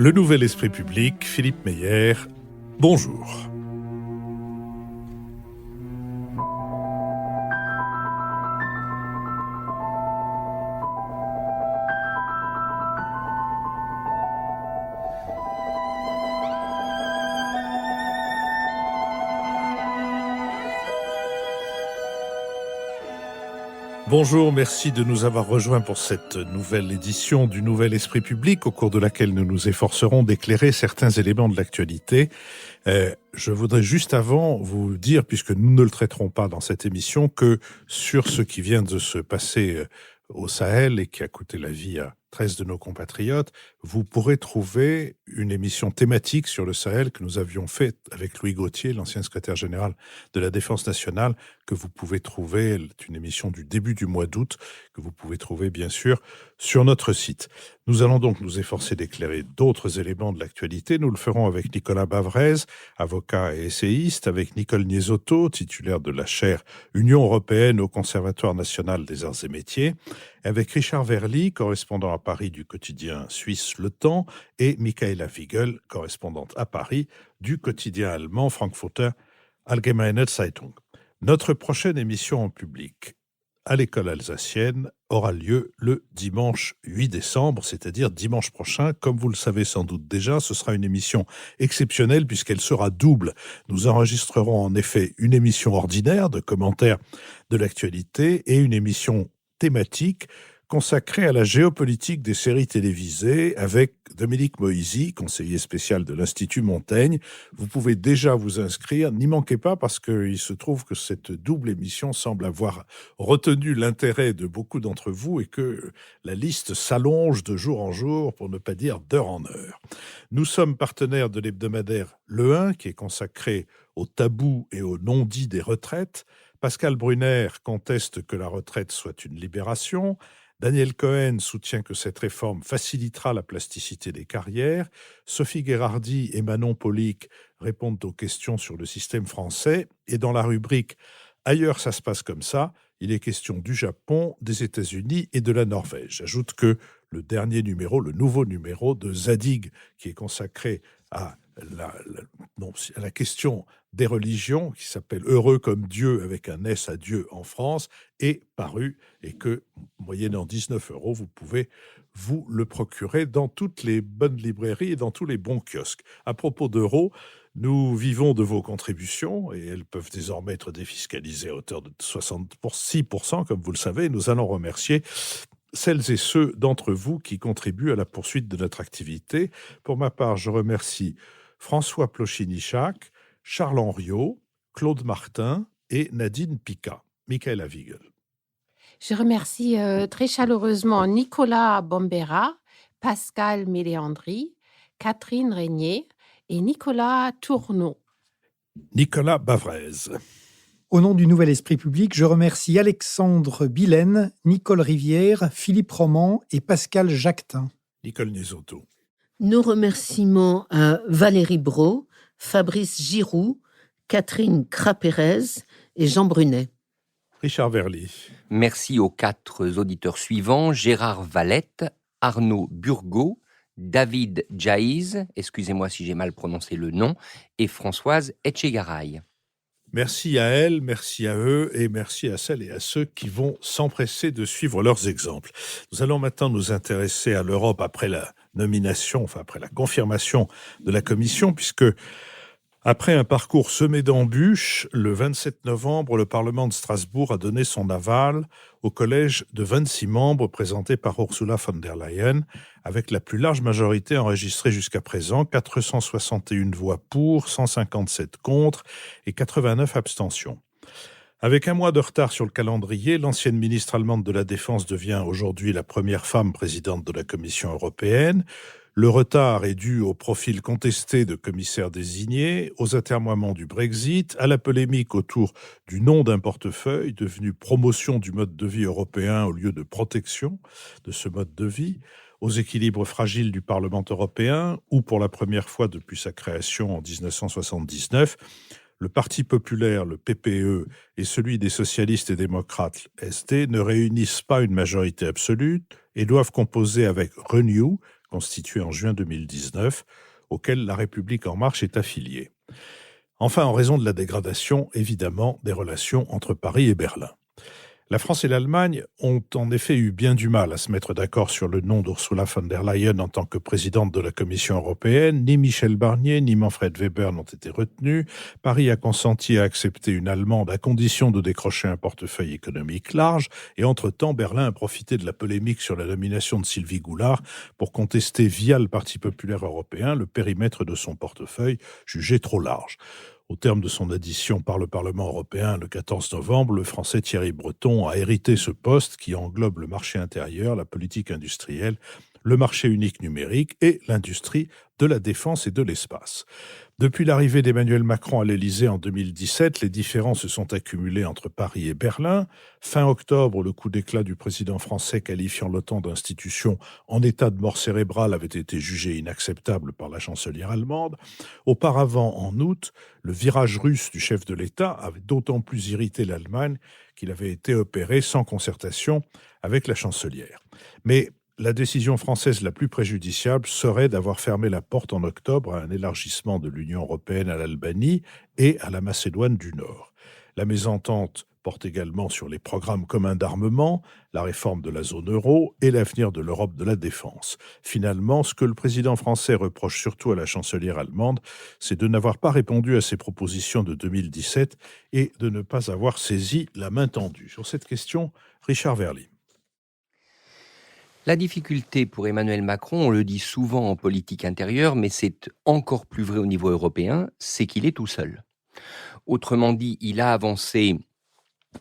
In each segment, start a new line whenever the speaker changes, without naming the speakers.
Le Nouvel Esprit Public, Philippe Meyer, bonjour. Bonjour, merci de nous avoir rejoints pour cette nouvelle édition du Nouvel Esprit Public, au cours de laquelle nous nous efforcerons d'éclairer certains éléments de l'actualité. Je voudrais juste avant vous dire, puisque nous ne le traiterons pas dans cette émission, que sur ce qui vient de se passer au Sahel et qui a coûté la vie à 13 de nos compatriotes, vous pourrez trouver une émission thématique sur le Sahel que nous avions faite avec Louis Gauthier, l'ancien secrétaire général de la Défense nationale, que vous pouvez trouver, c'est une émission du début du mois d'août, que vous pouvez trouver bien sûr sur notre site. Nous allons donc nous efforcer d'éclairer d'autres éléments de l'actualité. Nous le ferons avec Nicolas Bavrez, avocat et essayiste, avec Nicole Niesotto, titulaire de la chaire Union européenne au Conservatoire national des arts et métiers, avec Richard Verly, correspondant à Paris du quotidien suisse Le Temps, et Michaela Wiegel, correspondante à Paris du quotidien allemand Frankfurter Allgemeine Zeitung. Notre prochaine émission en public à l'école alsacienne aura lieu le dimanche 8 décembre, c'est-à-dire dimanche prochain. Comme vous le savez sans doute déjà, ce sera une émission exceptionnelle puisqu'elle sera double. Nous enregistrerons en effet une émission ordinaire de commentaires de l'actualité et une émission thématique consacrée à la géopolitique des séries télévisées avec Dominique Moisy, conseiller spécial de l'Institut Montaigne. Vous pouvez déjà vous inscrire, n'y manquez pas parce qu'il se trouve que cette double émission semble avoir retenu l'intérêt de beaucoup d'entre vous et que la liste s'allonge de jour en jour, pour ne pas dire d'heure en heure. Nous sommes partenaires de l'hebdomadaire Le 1 qui est consacré au tabou et au non-dit des retraites. Pascal Brunner conteste que la retraite soit une libération. Daniel Cohen soutient que cette réforme facilitera la plasticité des carrières. Sophie Gherardi et Manon Polic répondent aux questions sur le système français. Et dans la rubrique « Ailleurs, ça se passe comme ça », il est question du Japon, des États-Unis et de la Norvège. J'ajoute que le dernier numéro, le nouveau numéro de Zadig, qui est consacré à la question des religions, qui s'appelle « Heureux comme Dieu » avec un S à Dieu en France, est paru et que, moyennant 19 €, vous pouvez vous le procurer dans toutes les bonnes librairies et dans tous les bons kiosques. À propos d'euros, nous vivons de vos contributions et elles peuvent désormais être défiscalisées à hauteur de 66%, comme vous le savez. Nous allons remercier celles et ceux d'entre vous qui contribuent à la poursuite de notre activité. Pour ma part, je remercie François Plochinichak, Charles Henriot, Claude Martin et Nadine Pica. Michaela Wiegel.
Je remercie très chaleureusement Nicolas Bombera, Pascal Méléandri, Catherine Régnier et Nicolas Tourneau.
Nicolas Bavrez.
Au nom du Nouvel Esprit Public, je remercie Alexandre Billen, Nicole Rivière, Philippe Roman et Pascal Jacquetin.
Nicole Niesotto.
Nos remerciements à Valérie Brault, Fabrice Giroux, Catherine Crapérez et Jean Brunet.
Richard Verly.
Merci aux 4 auditeurs suivants, Gérard Valette, Arnaud Burgot, David Jaïz, excusez-moi si j'ai mal prononcé le nom, et Françoise Etchegaray.
Merci à elles, merci à eux et merci à celles et à ceux qui vont s'empresser de suivre leurs exemples. Nous allons maintenant nous intéresser à l'Europe après la nomination, après la confirmation de la Commission, puisque après un parcours semé d'embûches, le 27 novembre, le Parlement de Strasbourg a donné son aval au collège de 26 membres présenté par Ursula von der Leyen, avec la plus large majorité enregistrée jusqu'à présent, 461 voix pour, 157 contre et 89 abstentions. Avec un mois de retard sur le calendrier, l'ancienne ministre allemande de la Défense devient aujourd'hui la première femme présidente de la Commission européenne. Le retard est dû au profil contesté de commissaires désignés, aux atermoiements du Brexit, à la polémique autour du nom d'un portefeuille devenu promotion du mode de vie européen au lieu de protection de ce mode de vie, aux équilibres fragiles du Parlement européen, où pour la première fois depuis sa création en 1979, le Parti populaire, le PPE, et celui des socialistes et démocrates, SD, ne réunissent pas une majorité absolue et doivent composer avec Renew, constitué en juin 2019, auquel La République En Marche est affiliée. Enfin, en raison de la dégradation, évidemment, des relations entre Paris et Berlin. La France et l'Allemagne ont en effet eu bien du mal à se mettre d'accord sur le nom d'Ursula von der Leyen en tant que présidente de la Commission européenne. Ni Michel Barnier ni Manfred Weber n'ont été retenus. Paris a consenti à accepter une Allemande à condition de décrocher un portefeuille économique large. Et entre-temps, Berlin a profité de la polémique sur la nomination de Sylvie Goulard pour contester via le Parti populaire européen le périmètre de son portefeuille, jugé trop large. Au terme de son audition par le Parlement européen le 14 novembre, le Français Thierry Breton a hérité ce poste qui englobe le marché intérieur, la politique industrielle, le marché unique numérique et l'industrie de la défense et de l'espace. Depuis l'arrivée d'Emmanuel Macron à l'Élysée en 2017, les différends se sont accumulés entre Paris et Berlin. Fin octobre, le coup d'éclat du président français qualifiant l'OTAN d'institution en état de mort cérébrale avait été jugé inacceptable par la chancelière allemande. Auparavant, en août, le virage russe du chef de l'État avait d'autant plus irrité l'Allemagne qu'il avait été opéré sans concertation avec la chancelière. Mais la décision française la plus préjudiciable serait d'avoir fermé la porte en octobre à un élargissement de l'Union européenne à l'Albanie et à la Macédoine du Nord. La mésentente porte également sur les programmes communs d'armement, la réforme de la zone euro et l'avenir de l'Europe de la défense. Finalement, ce que le président français reproche surtout à la chancelière allemande, c'est de n'avoir pas répondu à ses propositions de 2017 et de ne pas avoir saisi la main tendue. Sur cette question, Richard Verly.
La difficulté pour Emmanuel Macron, on le dit souvent en politique intérieure, mais c'est encore plus vrai au niveau européen, c'est qu'il est tout seul. Autrement dit, il a avancé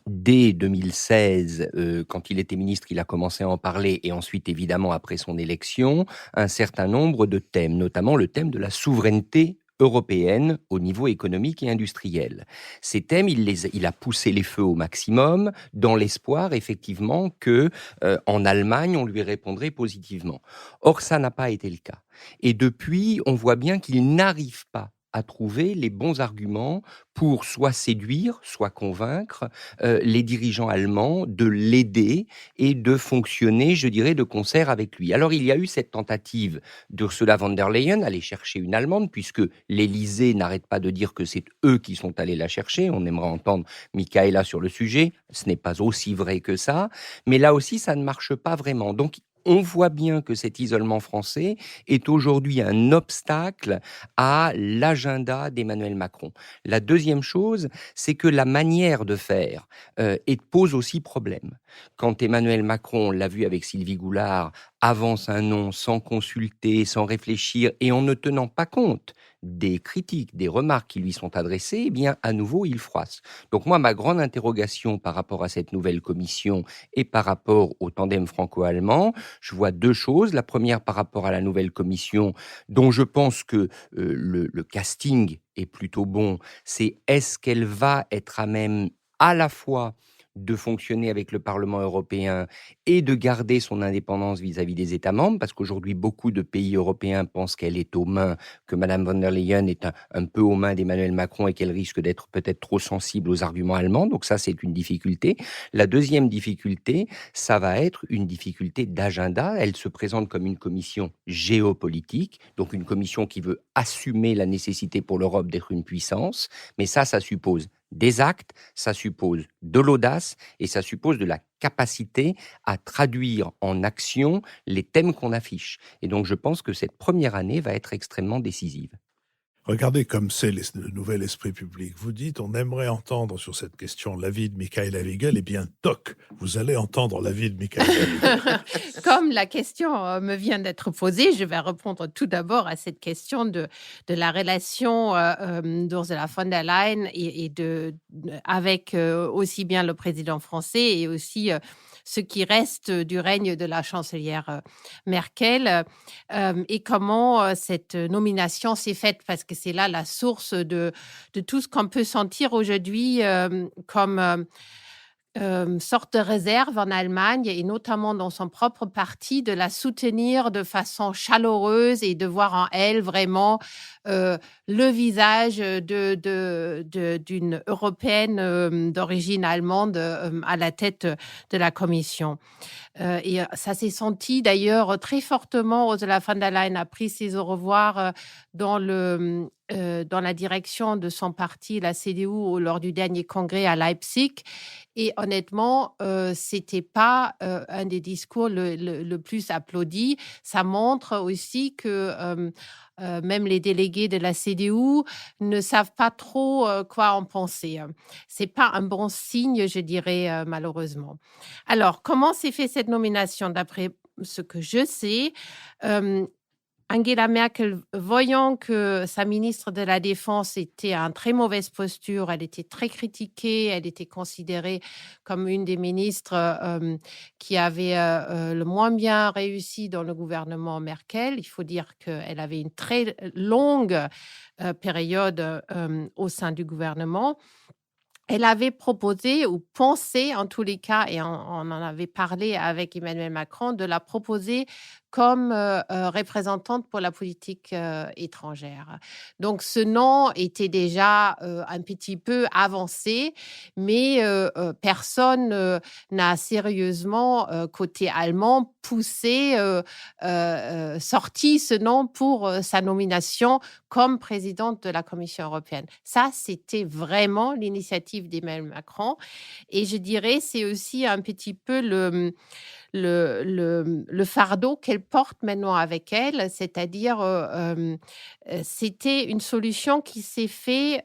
dès 2016, quand il était ministre, il a commencé à en parler, et ensuite, évidemment, après son élection, un certain nombre de thèmes, notamment le thème de la souveraineté européenne au niveau économique et industriel. Ces thèmes, il a poussé les feux au maximum dans l'espoir, effectivement, que en Allemagne, on lui répondrait positivement. Or, ça n'a pas été le cas. Et depuis, on voit bien qu'il n'arrive pas à trouver les bons arguments pour soit séduire, soit convaincre les dirigeants allemands de l'aider et de fonctionner, je dirais, de concert avec lui. Alors, il y a eu cette tentative d'Ursula von der Leyen, aller chercher une Allemande, puisque l'Élysée n'arrête pas de dire que c'est eux qui sont allés la chercher. On aimerait entendre Michaela sur le sujet. Ce n'est pas aussi vrai que ça. Mais là aussi, ça ne marche pas vraiment. Donc, on voit bien que cet isolement français est aujourd'hui un obstacle à l'agenda d'Emmanuel Macron. La deuxième chose, c'est que la manière de faire pose aussi problème. Quand Emmanuel Macron, on l'a vu avec Sylvie Goulard, avance un nom sans consulter, sans réfléchir et en ne tenant pas compte des critiques, des remarques qui lui sont adressées, eh bien, à nouveau, il froisse. Donc moi, ma grande interrogation par rapport à cette nouvelle commission et par rapport au tandem franco-allemand, je vois deux choses. La première, par rapport à la nouvelle commission, dont je pense que le casting est plutôt bon, c'est est-ce qu'elle va être à même à la fois de fonctionner avec le Parlement européen et de garder son indépendance vis-à-vis des États membres, parce qu'aujourd'hui, beaucoup de pays européens pensent qu'elle est aux mains, que Mme von der Leyen est un peu aux mains d'Emmanuel Macron et qu'elle risque d'être peut-être trop sensible aux arguments allemands. Donc ça, c'est une difficulté. La deuxième difficulté, ça va être une difficulté d'agenda. Elle se présente comme une commission géopolitique, donc une commission qui veut assumer la nécessité pour l'Europe d'être une puissance, mais ça suppose des actes, ça suppose de l'audace et ça suppose de la capacité à traduire en action les thèmes qu'on affiche. Et donc je pense que cette première année va être extrêmement décisive.
Regardez comme c'est le nouvel esprit public. Vous dites, on aimerait entendre sur cette question l'avis de Michaela Wiegel. Eh bien, toc, vous allez entendre l'avis de Michaela Wiegel.
Comme la question me vient d'être posée, je vais répondre tout d'abord à cette question de la relation d'Ursula von der Leyen avec aussi bien le président français et aussi ce qui reste du règne de la chancelière Merkel et comment cette nomination s'est faite, parce que c'est là la source de tout ce qu'on peut sentir aujourd'hui comme sorte de réserve en Allemagne et notamment dans son propre parti, de la soutenir de façon chaleureuse et de voir en elle vraiment le visage d'une européenne d'origine allemande à la tête de la Commission. Et ça s'est senti d'ailleurs très fortement. Ursula von der Leyen a pris ses au revoir dans la direction de son parti, la CDU, lors du dernier congrès à Leipzig. Et honnêtement, c'était pas un des discours le plus applaudi. Ça montre aussi que même les délégués de la CDU ne savent pas trop quoi en penser. C'est pas un bon signe, je dirais, malheureusement. Alors, comment s'est fait cette nomination? D'après ce que je sais, Angela Merkel, voyant que sa ministre de la Défense était en très mauvaise posture, elle était très critiquée, elle était considérée comme une des ministres qui avait le moins bien réussi dans le gouvernement Merkel. Il faut dire qu'elle avait une très longue période au sein du gouvernement. Elle avait proposé ou pensé, en tous les cas, et on en avait parlé avec Emmanuel Macron, de la proposer comme représentante pour la politique étrangère. Donc, ce nom était déjà un petit peu avancé, mais personne n'a sérieusement, côté allemand, poussé, sorti ce nom pour sa nomination comme présidente de la Commission européenne. Ça, c'était vraiment l'initiative d'Emmanuel Macron. Et je dirais, c'est aussi un petit peu le fardeau qu'elle porte maintenant avec elle, c'est-à-dire c'était une solution qui s'est faite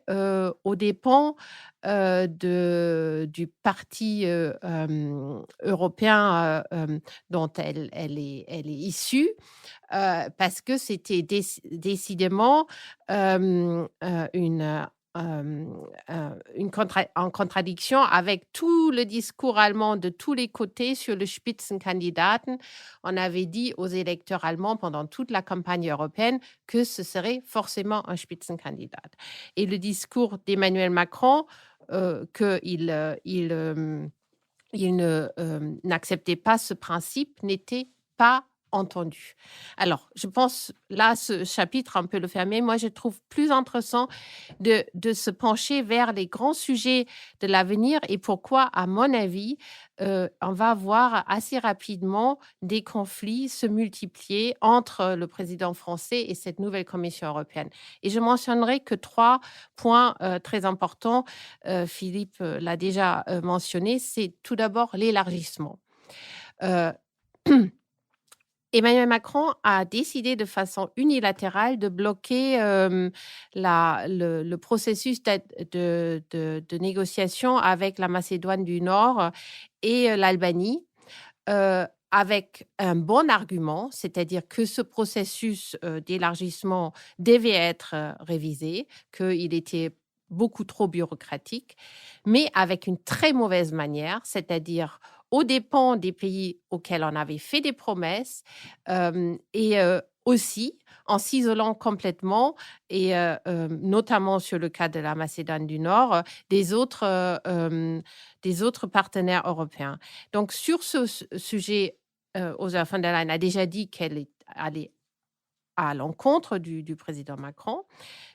aux dépens du parti européen dont elle est issue, parce que c'était décidément en contradiction avec tout le discours allemand de tous les côtés sur le Spitzenkandidaten. On avait dit aux électeurs allemands pendant toute la campagne européenne que ce serait forcément un Spitzenkandidat. Et le discours d'Emmanuel Macron, qu'il n'acceptait pas ce principe, n'était pas entendu. Alors, je pense, là, ce chapitre, on peut le fermer. Moi, je trouve plus intéressant de se pencher vers les grands sujets de l'avenir et pourquoi, à mon avis, on va voir assez rapidement des conflits se multiplier entre le président français et cette nouvelle Commission européenne. Et je mentionnerai que 3 points très importants. Philippe l'a déjà mentionné. C'est tout d'abord l'élargissement. Emmanuel Macron a décidé de façon unilatérale de bloquer le processus de négociation avec la Macédoine du Nord et l'Albanie, avec un bon argument, c'est-à-dire que ce processus d'élargissement devait être révisé, qu'il était beaucoup trop bureaucratique, mais avec une très mauvaise manière, c'est-à-dire aux dépens des pays auxquels on avait fait des promesses et aussi en s'isolant complètement et notamment sur le cas de la Macédoine du Nord, des autres partenaires européens. Donc sur ce sujet, Ursula von der Leyen a déjà dit qu'elle est allée à l'encontre du président Macron.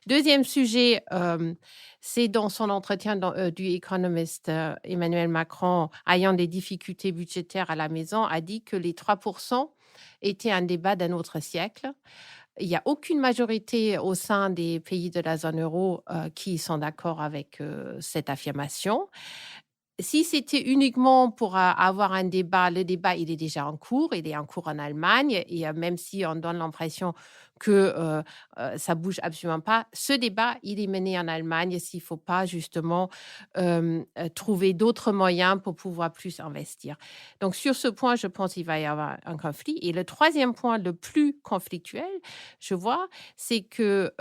Deuxième sujet, c'est dans son entretien du Economist, Emmanuel Macron, ayant des difficultés budgétaires à la maison, a dit que les 3% étaient un débat d'un autre siècle. Il n'y a aucune majorité au sein des pays de la zone euro qui sont d'accord avec cette affirmation. Si c'était uniquement pour avoir un débat, le débat, il est déjà en cours. Il est en cours en Allemagne. Et même si on donne l'impression que ça bouge absolument pas, ce débat, il est mené en Allemagne s'il ne faut pas justement trouver d'autres moyens pour pouvoir plus investir. Donc, sur ce point, je pense qu'il va y avoir un conflit. Et le troisième point, le plus conflictuel, je vois, c'est que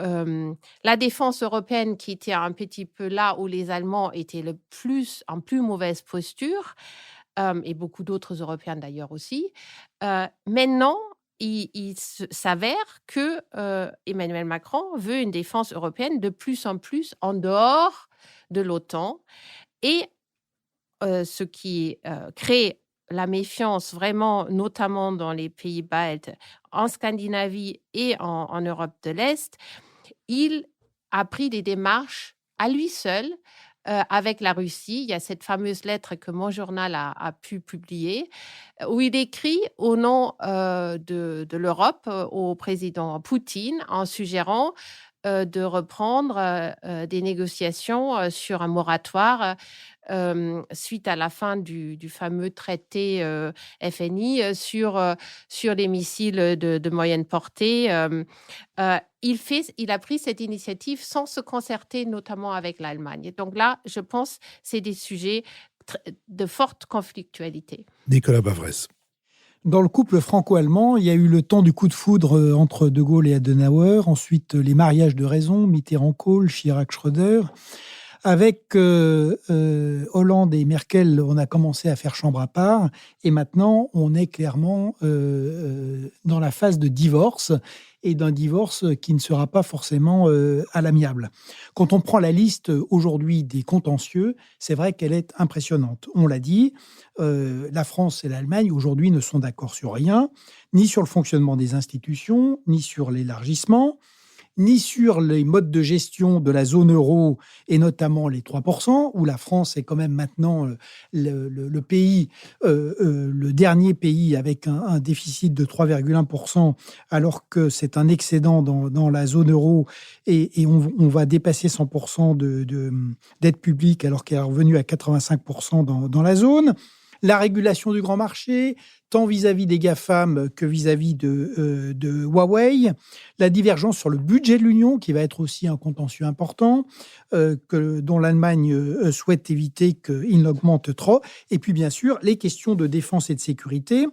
la défense européenne, qui était un petit peu là où les Allemands étaient en plus mauvaise posture, et beaucoup d'autres Européens d'ailleurs aussi, maintenant, il s'avère que Emmanuel Macron veut une défense européenne de plus en plus en dehors de l'OTAN et ce qui crée la méfiance vraiment, notamment dans les pays baltes, en Scandinavie et en Europe de l'Est, il a pris des démarches à lui seul avec la Russie. Il y a cette fameuse lettre que mon journal a pu publier, où il écrit au nom de l'Europe au président Poutine en suggérant de reprendre des négociations sur un moratoire suite à la fin du fameux traité FNI sur les missiles de moyenne portée. Il a pris cette initiative sans se concerter, notamment avec l'Allemagne. Et donc là, je pense que c'est des sujets de forte conflictualité.
Nicolas Bavrez.
Dans le couple franco-allemand, il y a eu le temps du coup de foudre entre De Gaulle et Adenauer, ensuite les mariages de raison, Mitterrand-Kohl, Chirac-Schröder. Avec Hollande et Merkel, on a commencé à faire chambre à part, et maintenant on est clairement dans la phase de divorce, et d'un divorce qui ne sera pas forcément à l'amiable. Quand on prend la liste aujourd'hui des contentieux, c'est vrai qu'elle est impressionnante. On l'a dit, la France et l'Allemagne aujourd'hui ne sont d'accord sur rien, ni sur le fonctionnement des institutions, ni sur l'élargissement, ni sur les modes de gestion de la zone euro, et notamment les 3%, où la France est quand même maintenant le pays, le dernier pays avec un déficit de 3,1%, alors que c'est un excédent dans la zone euro, et on va dépasser 100% d'aide publique, alors qu'elle est revenue à 85% dans la zone. La régulation du grand marché, tant vis-à-vis des GAFAM que vis-à-vis de Huawei, la divergence sur le budget de l'Union, qui va être aussi un contentieux important, dont l'Allemagne souhaite éviter qu'il n'augmente trop, et puis bien sûr les questions de défense et de sécurité,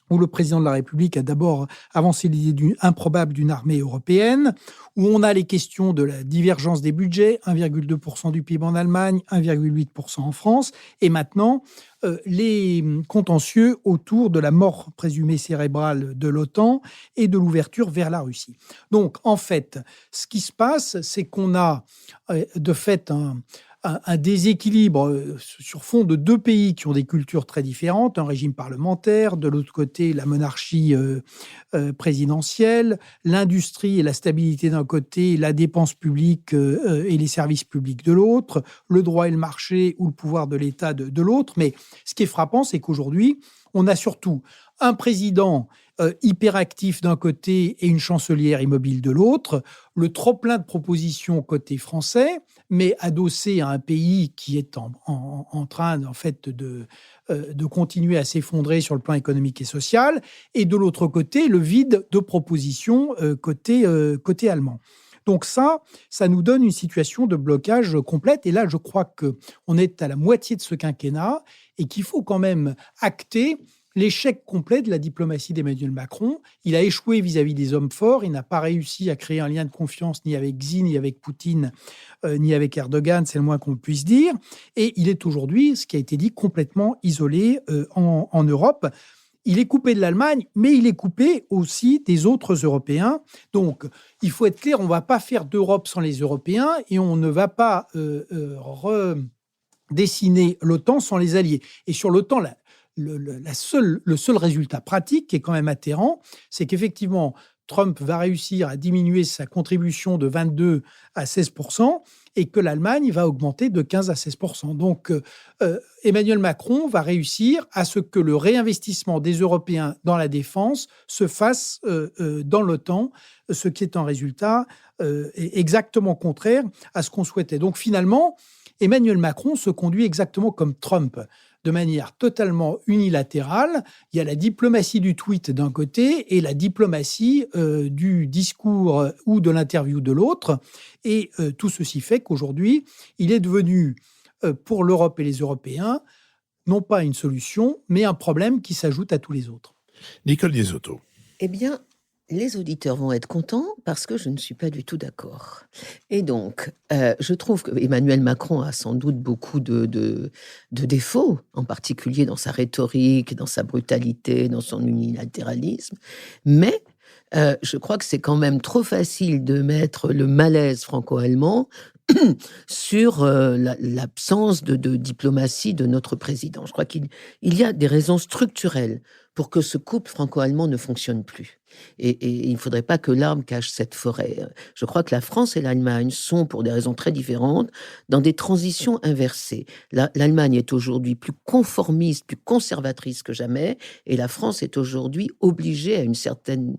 où le président de la République a d'abord avancé l'idée improbable d'une armée européenne, où on a les questions de la divergence des budgets, 1,2% du PIB en Allemagne, 1,8% en France, et maintenant les contentieux autour de la mort présumée cérébrale de l'OTAN et de l'ouverture vers la Russie. Donc, en fait, ce qui se passe, c'est qu'on a de fait un déséquilibre sur fond de deux pays qui ont des cultures très différentes, un régime parlementaire, de l'autre côté la monarchie présidentielle, l'industrie et la stabilité d'un côté, la dépense publique et les services publics de l'autre, le droit et le marché ou le pouvoir de l'État de l'autre. Mais ce qui est frappant, c'est qu'aujourd'hui, on a surtout un président hyperactif d'un côté et une chancelière immobile de l'autre, le trop-plein de propositions côté français, mais adossé à un pays qui est en train en fait de continuer à s'effondrer sur le plan économique et social, et de l'autre côté, le vide de propositions côté allemand. Donc ça nous donne une situation de blocage complète. Et là, je crois qu'on est à la moitié de ce quinquennat et qu'il faut quand même acter l'échec complet de la diplomatie d'Emmanuel Macron. Il a échoué vis-à-vis des hommes forts. Il n'a pas réussi à créer un lien de confiance ni avec Xi, ni avec Poutine, ni avec Erdogan, c'est le moins qu'on puisse dire. Et il est aujourd'hui, ce qui a été dit, complètement isolé en Europe. Il est coupé de l'Allemagne, mais il est coupé aussi des autres Européens. Donc, il faut être clair, on ne va pas faire d'Europe sans les Européens et on ne va pas redessiner l'OTAN sans les alliés. Et sur l'OTAN, le seul résultat pratique qui est quand même atterrant, c'est qu'effectivement, Trump va réussir à diminuer sa contribution de 22 à 16% et que l'Allemagne va augmenter de 15 à 16%. Donc, Emmanuel Macron va réussir à ce que le réinvestissement des Européens dans la défense se fasse dans l'OTAN, ce qui est un résultat exactement contraire à ce qu'on souhaitait. Donc, finalement, Emmanuel Macron se conduit exactement comme Trump, de manière totalement unilatérale. Il y a la diplomatie du tweet d'un côté et la diplomatie du discours ou de l'interview de l'autre. Et tout ceci fait qu'aujourd'hui, il est devenu, pour l'Europe et les Européens, non pas une solution, mais un problème qui s'ajoute à tous les autres.
Nicole Liesotto.
Eh bien, les auditeurs vont être contents parce que je ne suis pas du tout d'accord. Et donc, je trouve que Emmanuel Macron a sans doute beaucoup de défauts, en particulier dans sa rhétorique, dans sa brutalité, dans son unilatéralisme. Mais je crois que c'est quand même trop facile de mettre le malaise franco-allemand sur l'absence de diplomatie de notre président. Je crois qu'il y a des raisons structurelles pour que ce couple franco-allemand ne fonctionne plus. Et il ne faudrait pas que l'arbre cache cette forêt. Je crois que la France et l'Allemagne sont, pour des raisons très différentes, dans des transitions inversées. L'Allemagne est aujourd'hui plus conformiste, plus conservatrice que jamais, et la France est aujourd'hui obligée à une certaine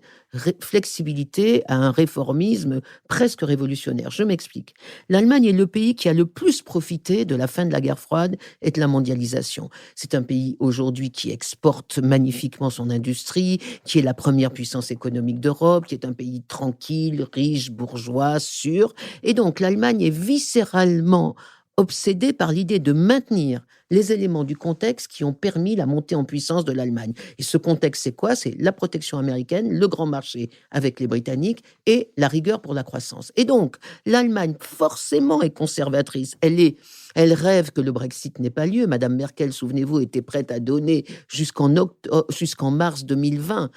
flexibilité, à un réformisme presque révolutionnaire. Je m'explique. L'Allemagne est le pays qui a le plus profité de la fin de la guerre froide et de la mondialisation. C'est un pays aujourd'hui qui exporte magnifiquement son industrie, qui est la première puissance économique d'Europe, qui est un pays tranquille, riche, bourgeois, sûr. Et donc l'Allemagne est viscéralement obsédée par l'idée de maintenir les éléments du contexte qui ont permis la montée en puissance de l'Allemagne. Et ce contexte, c'est quoi? C'est la protection américaine, le grand marché avec les Britanniques et la rigueur pour la croissance. Et donc, l'Allemagne, forcément, est conservatrice. Elle rêve que le Brexit n'ait pas lieu. Madame Merkel, souvenez-vous, était prête à donner jusqu'en mars 2020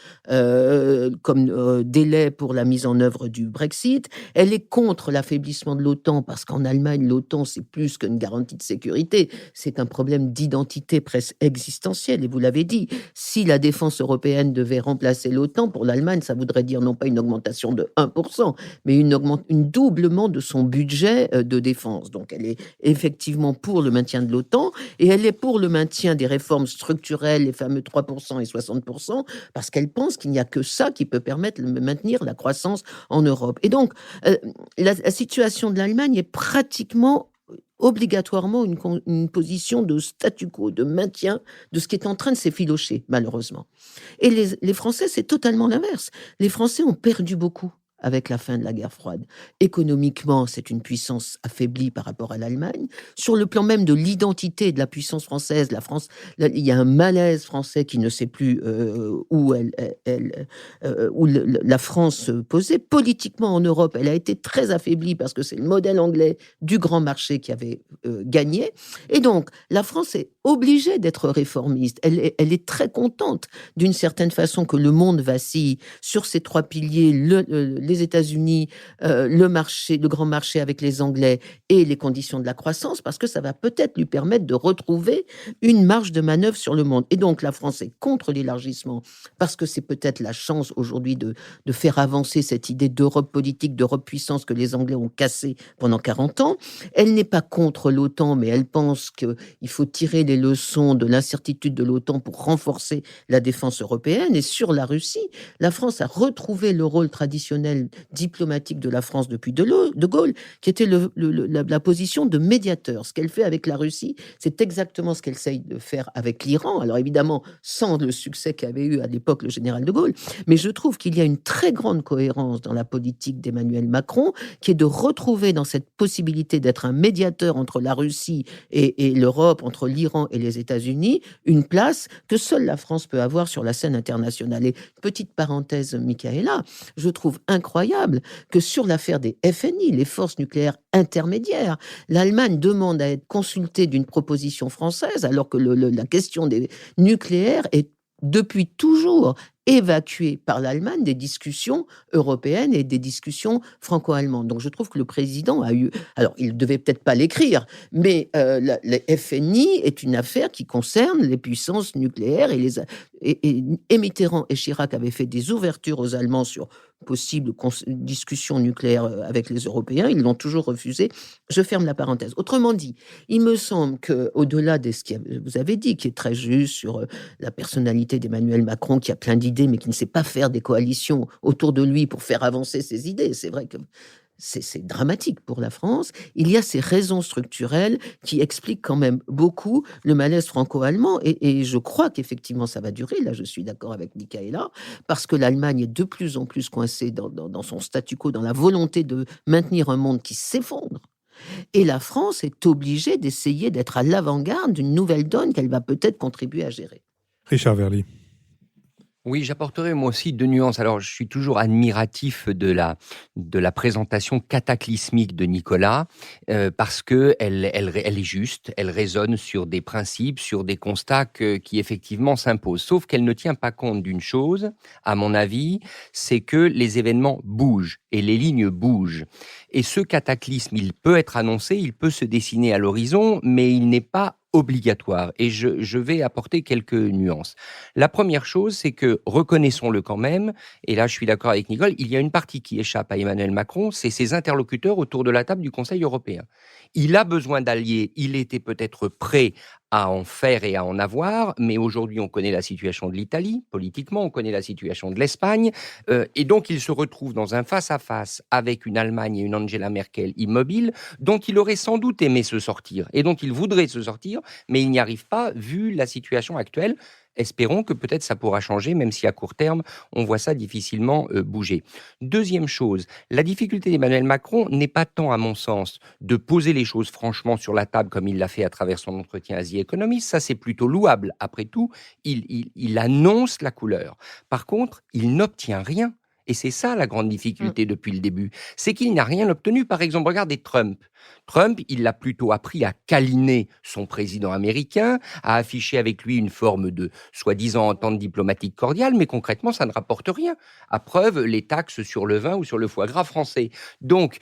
comme délai pour la mise en œuvre du Brexit. Elle est contre l'affaiblissement de l'OTAN parce qu'en Allemagne, l'OTAN, c'est plus qu'une garantie de sécurité. C'est un problème d'identité presque existentielle. Et vous l'avez dit, si la défense européenne devait remplacer l'OTAN, pour l'Allemagne, ça voudrait dire non pas une augmentation de 1%, mais une doublement de son budget de défense. Donc elle est effectivement pour le maintien de l'OTAN et elle est pour le maintien des réformes structurelles, les fameux 3% et 60%, parce qu'elle pense qu'il n'y a que ça qui peut permettre de maintenir la croissance en Europe. Et donc, la situation de l'Allemagne est pratiquement obligatoirement une position de statu quo, de maintien de ce qui est en train de s'effilocher, malheureusement. Et les Français, c'est totalement l'inverse. Les Français ont perdu beaucoup avec la fin de la guerre froide. Économiquement, c'est une puissance affaiblie par rapport à l'Allemagne. Sur le plan même de l'identité de la puissance française, la France, il y a un malaise français qui ne sait plus où la France se posait. Politiquement, en Europe, elle a été très affaiblie parce que c'est le modèle anglais du grand marché qui avait gagné. Et donc, la France est obligée d'être réformiste. Elle est très contente, d'une certaine façon, que le monde vacille sur ces trois piliers, les États-Unis, le grand marché avec les Anglais et les conditions de la croissance, parce que ça va peut-être lui permettre de retrouver une marge de manœuvre sur le monde. Et donc, la France est contre l'élargissement, parce que c'est peut-être la chance aujourd'hui de faire avancer cette idée d'Europe politique, d'Europe puissance que les Anglais ont cassée pendant 40 ans. Elle n'est pas contre l'OTAN, mais elle pense qu'il faut tirer les leçons de l'incertitude de l'OTAN pour renforcer la défense européenne. Et sur la Russie, la France a retrouvé le rôle traditionnel diplomatique de la France depuis De Gaulle, qui était la position de médiateur. Ce qu'elle fait avec la Russie, c'est exactement ce qu'elle essaye de faire avec l'Iran. Alors évidemment, sans le succès qu'avait eu à l'époque le général de Gaulle. Mais je trouve qu'il y a une très grande cohérence dans la politique d'Emmanuel Macron, qui est de retrouver dans cette possibilité d'être un médiateur entre la Russie et l'Europe, entre l'Iran et les États-Unis, une place que seule la France peut avoir sur la scène internationale. Et petite parenthèse, Michaela, je trouve incroyable que sur l'affaire des FNI, les forces nucléaires intermédiaires, l'Allemagne demande à être consultée d'une proposition française, alors que la question des nucléaires est depuis toujours évacuée par l'Allemagne des discussions européennes et des discussions franco-allemandes. Donc je trouve que le président a eu... Alors, il ne devait peut-être pas l'écrire, mais les FNI est une affaire qui concerne les puissances nucléaires et Mitterrand et Chirac avaient fait des ouvertures aux Allemands sur possible discussion nucléaire avec les Européens. Ils l'ont toujours refusé. Je ferme la parenthèse. Autrement dit, il me semble qu'au-delà de ce que vous avez dit, qui est très juste sur la personnalité d'Emmanuel Macron, qui a plein d'idées, mais qui ne sait pas faire des coalitions autour de lui pour faire avancer ses idées, c'est vrai que c'est dramatique pour la France. Il y a ces raisons structurelles qui expliquent quand même beaucoup le malaise franco-allemand. Et je crois qu'effectivement, ça va durer. Là, je suis d'accord avec Michaela, parce que l'Allemagne est de plus en plus coincée dans son statu quo, dans la volonté de maintenir un monde qui s'effondre. Et la France est obligée d'essayer d'être à l'avant-garde d'une nouvelle donne qu'elle va peut-être contribuer à gérer.
Richard Verly.
Oui, j'apporterai moi aussi 2 nuances. Alors, je suis toujours admiratif de la présentation cataclysmique de Nicolas, parce qu'elle est juste, elle raisonne sur des principes, sur des constats qui effectivement s'imposent. Sauf qu'elle ne tient pas compte d'une chose, à mon avis, c'est que les événements bougent et les lignes bougent. Et ce cataclysme, il peut être annoncé, il peut se dessiner à l'horizon, mais il n'est pas obligatoire. Et je vais apporter quelques nuances. La première chose, c'est que, reconnaissons-le quand même, et là je suis d'accord avec Nicole, il y a une partie qui échappe à Emmanuel Macron, c'est ses interlocuteurs autour de la table du Conseil européen. Il a besoin d'alliés, il était peut-être prêt à en faire et à en avoir, mais aujourd'hui on connaît la situation de l'Italie, politiquement, on connaît la situation de l'Espagne, et donc il se retrouve dans un face-à-face avec une Allemagne et une Angela Merkel immobile, dont il aurait sans doute aimé se sortir, et dont il voudrait se sortir, mais il n'y arrive pas vu la situation actuelle. Espérons que peut-être ça pourra changer, même si à court terme, on voit ça difficilement bouger. Deuxième chose, la difficulté d'Emmanuel Macron n'est pas tant, à mon sens, de poser les choses franchement sur la table comme il l'a fait à travers son entretien à The Economist. Ça, c'est plutôt louable. Après tout, il annonce la couleur. Par contre, il n'obtient rien. Et c'est ça la grande difficulté depuis le début. C'est qu'il n'a rien obtenu. Par exemple, regardez Trump. Trump, il a plutôt appris à câliner son président américain, à afficher avec lui une forme de soi-disant entente diplomatique cordiale, mais concrètement, ça ne rapporte rien. À preuve, les taxes sur le vin ou sur le foie gras français. Donc,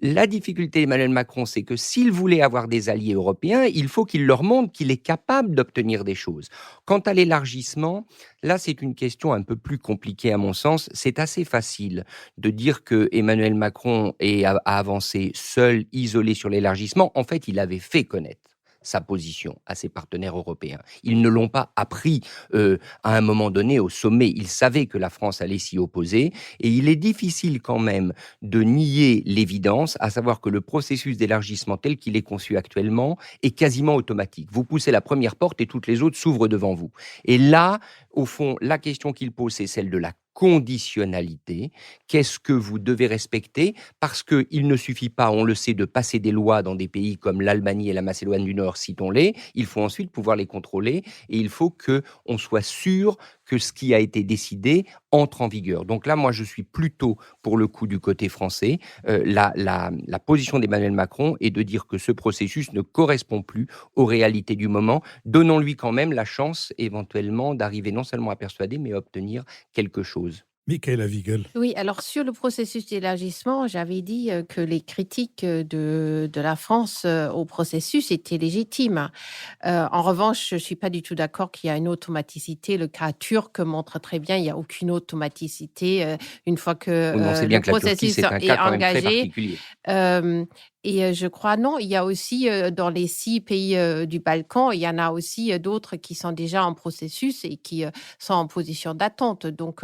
la difficulté d'Emmanuel Macron, c'est que s'il voulait avoir des alliés européens, il faut qu'il leur montre qu'il est capable d'obtenir des choses. Quant à l'élargissement, là, c'est une question un peu plus compliquée à mon sens. C'est assez facile de dire que Emmanuel Macron a avancé seul, isolé sur l'élargissement. En fait, il avait fait connaître sa position à ses partenaires européens. Ils ne l'ont pas appris à un moment donné au sommet. Ils savaient que la France allait s'y opposer et il est difficile quand même de nier l'évidence, à savoir que le processus d'élargissement tel qu'il est conçu actuellement est quasiment automatique. Vous poussez la première porte et toutes les autres s'ouvrent devant vous. Et là, au fond, la question qu'il pose, c'est celle de la conditionnalité. Qu'est-ce que vous devez respecter? Parce qu'il ne suffit pas, on le sait, de passer des lois dans des pays comme l'Albanie et la Macédoine du Nord, citons-les. Il faut ensuite pouvoir les contrôler et il faut qu'on soit sûr que ce qui a été décidé entre en vigueur. Donc là, moi, je suis plutôt pour le coup du côté français. La position d'Emmanuel Macron est de dire que ce processus ne correspond plus aux réalités du moment. Donnons-lui quand même la chance éventuellement d'arriver non seulement à persuader, mais à obtenir quelque chose.
Michaela Wiegel.
Oui, alors sur le processus d'élargissement, j'avais dit que les critiques de la France au processus étaient légitimes. En revanche, je ne suis pas du tout d'accord qu'il y a une automaticité. Le cas turc montre très bien qu'il n'y a aucune automaticité une fois que
On sait bien
le
que la Turquie,
processus
c'est un
est
cas quand même très
engagé.
particulier.
Et je crois, non, il y a aussi dans les 6 pays du Balkan, il y en a aussi d'autres qui sont déjà en processus et qui sont en position d'attente. Donc,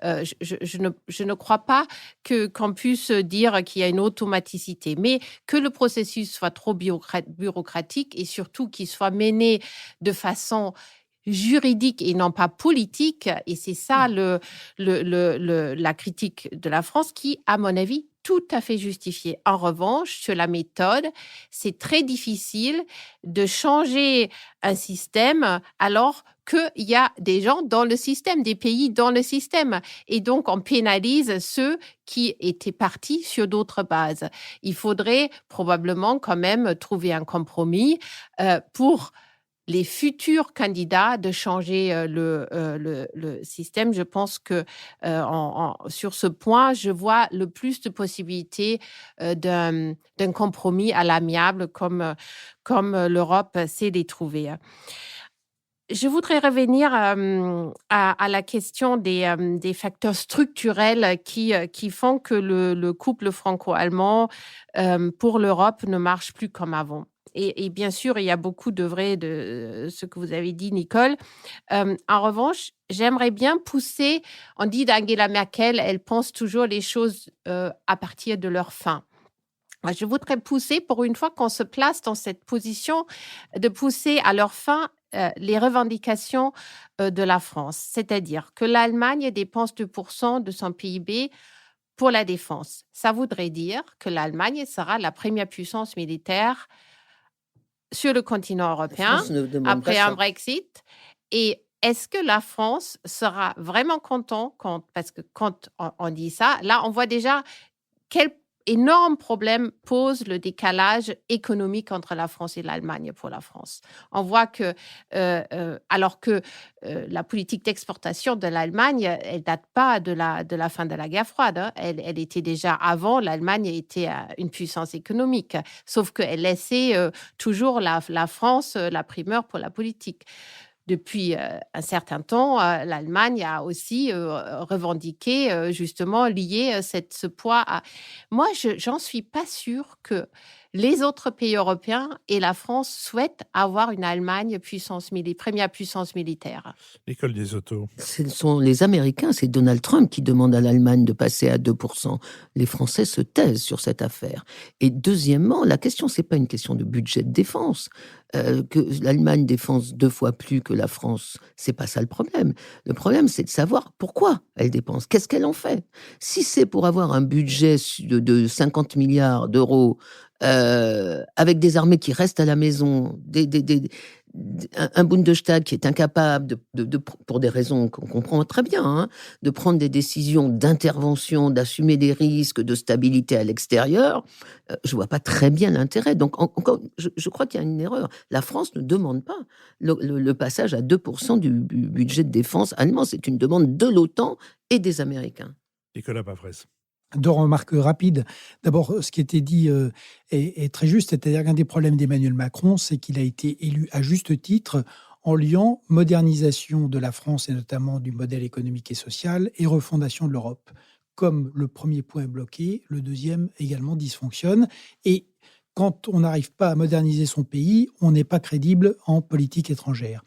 je ne crois pas qu'on puisse dire qu'il y a une automaticité, mais que le processus soit trop bureaucratique et surtout qu'il soit mené de façon juridique et non pas politique. Et c'est ça la critique de la France qui, à mon avis, tout à fait justifiée. En revanche, sur la méthode, c'est très difficile de changer un système alors qu'il y a des gens dans le système, des pays dans le système. Et donc, on pénalise ceux qui étaient partis sur d'autres bases. Il faudrait probablement quand même trouver un compromis pour les futurs candidats de changer le système. Je pense que sur ce point, je vois le plus de possibilités d'un compromis à l'amiable comme l'Europe sait les trouver. Je voudrais revenir à la question des facteurs structurels qui font que le couple franco-allemand pour l'Europe ne marche plus comme avant. Et bien sûr, il y a beaucoup de vrai de ce que vous avez dit, Nicole. En revanche, j'aimerais bien pousser, on dit d'Angela Merkel, elle pense toujours les choses à partir de leur fin. Je voudrais pousser, pour une fois qu'on se place dans cette position, de pousser à leur fin les revendications de la France. C'est-à-dire que l'Allemagne dépense 2% de son PIB pour la défense. Ça voudrait dire que l'Allemagne sera la première puissance militaire sur le continent européen après un Brexit. Et est-ce que la France sera vraiment content parce que quand on dit ça, là, on voit déjà quel énorme problème pose le décalage économique entre la France et l'Allemagne pour la France. On voit que, alors que la politique d'exportation de l'Allemagne, elle date pas de la fin de la guerre froide. Hein. Elle était déjà avant, l'Allemagne était une puissance économique, sauf qu'elle laissait toujours la France la primeur pour la politique. Depuis un certain temps, l'Allemagne a aussi revendiqué, justement, lié ce poids à... Moi, j'en suis pas sûre que les autres pays européens et la France souhaitent avoir une Allemagne première puissance militaire.
Nicole Liesotto.
Ce sont les Américains, c'est Donald Trump qui demande à l'Allemagne de passer à 2%. Les Français se taisent sur cette affaire. Et deuxièmement, la question, c'est pas une question de budget de défense. Que l'Allemagne dépense 2 fois plus que la France, c'est pas ça le problème. Le problème, c'est de savoir pourquoi elle dépense. Qu'est-ce qu'elle en fait? Si c'est pour avoir un budget de 50 milliards d'euros avec des armées qui restent à la maison, un Bundestag qui est incapable pour des raisons qu'on comprend très bien, hein, de prendre des décisions d'intervention, d'assumer des risques, de stabilité à l'extérieur, je vois pas très bien l'intérêt. Donc, je crois qu'il y a une erreur. La France ne demande pas le passage à 2% du budget de défense allemand. C'est une demande de l'OTAN et des Américains.
Nicolas Pavrez.
2 remarques rapides. D'abord, ce qui était dit est très juste, c'est-à-dire qu'un des problèmes d'Emmanuel Macron, c'est qu'il a été élu à juste titre en liant modernisation de la France et notamment du modèle économique et social et refondation de l'Europe. Comme le premier point est bloqué, le deuxième également dysfonctionne. Et quand on n'arrive pas à moderniser son pays, on n'est pas crédible en politique étrangère.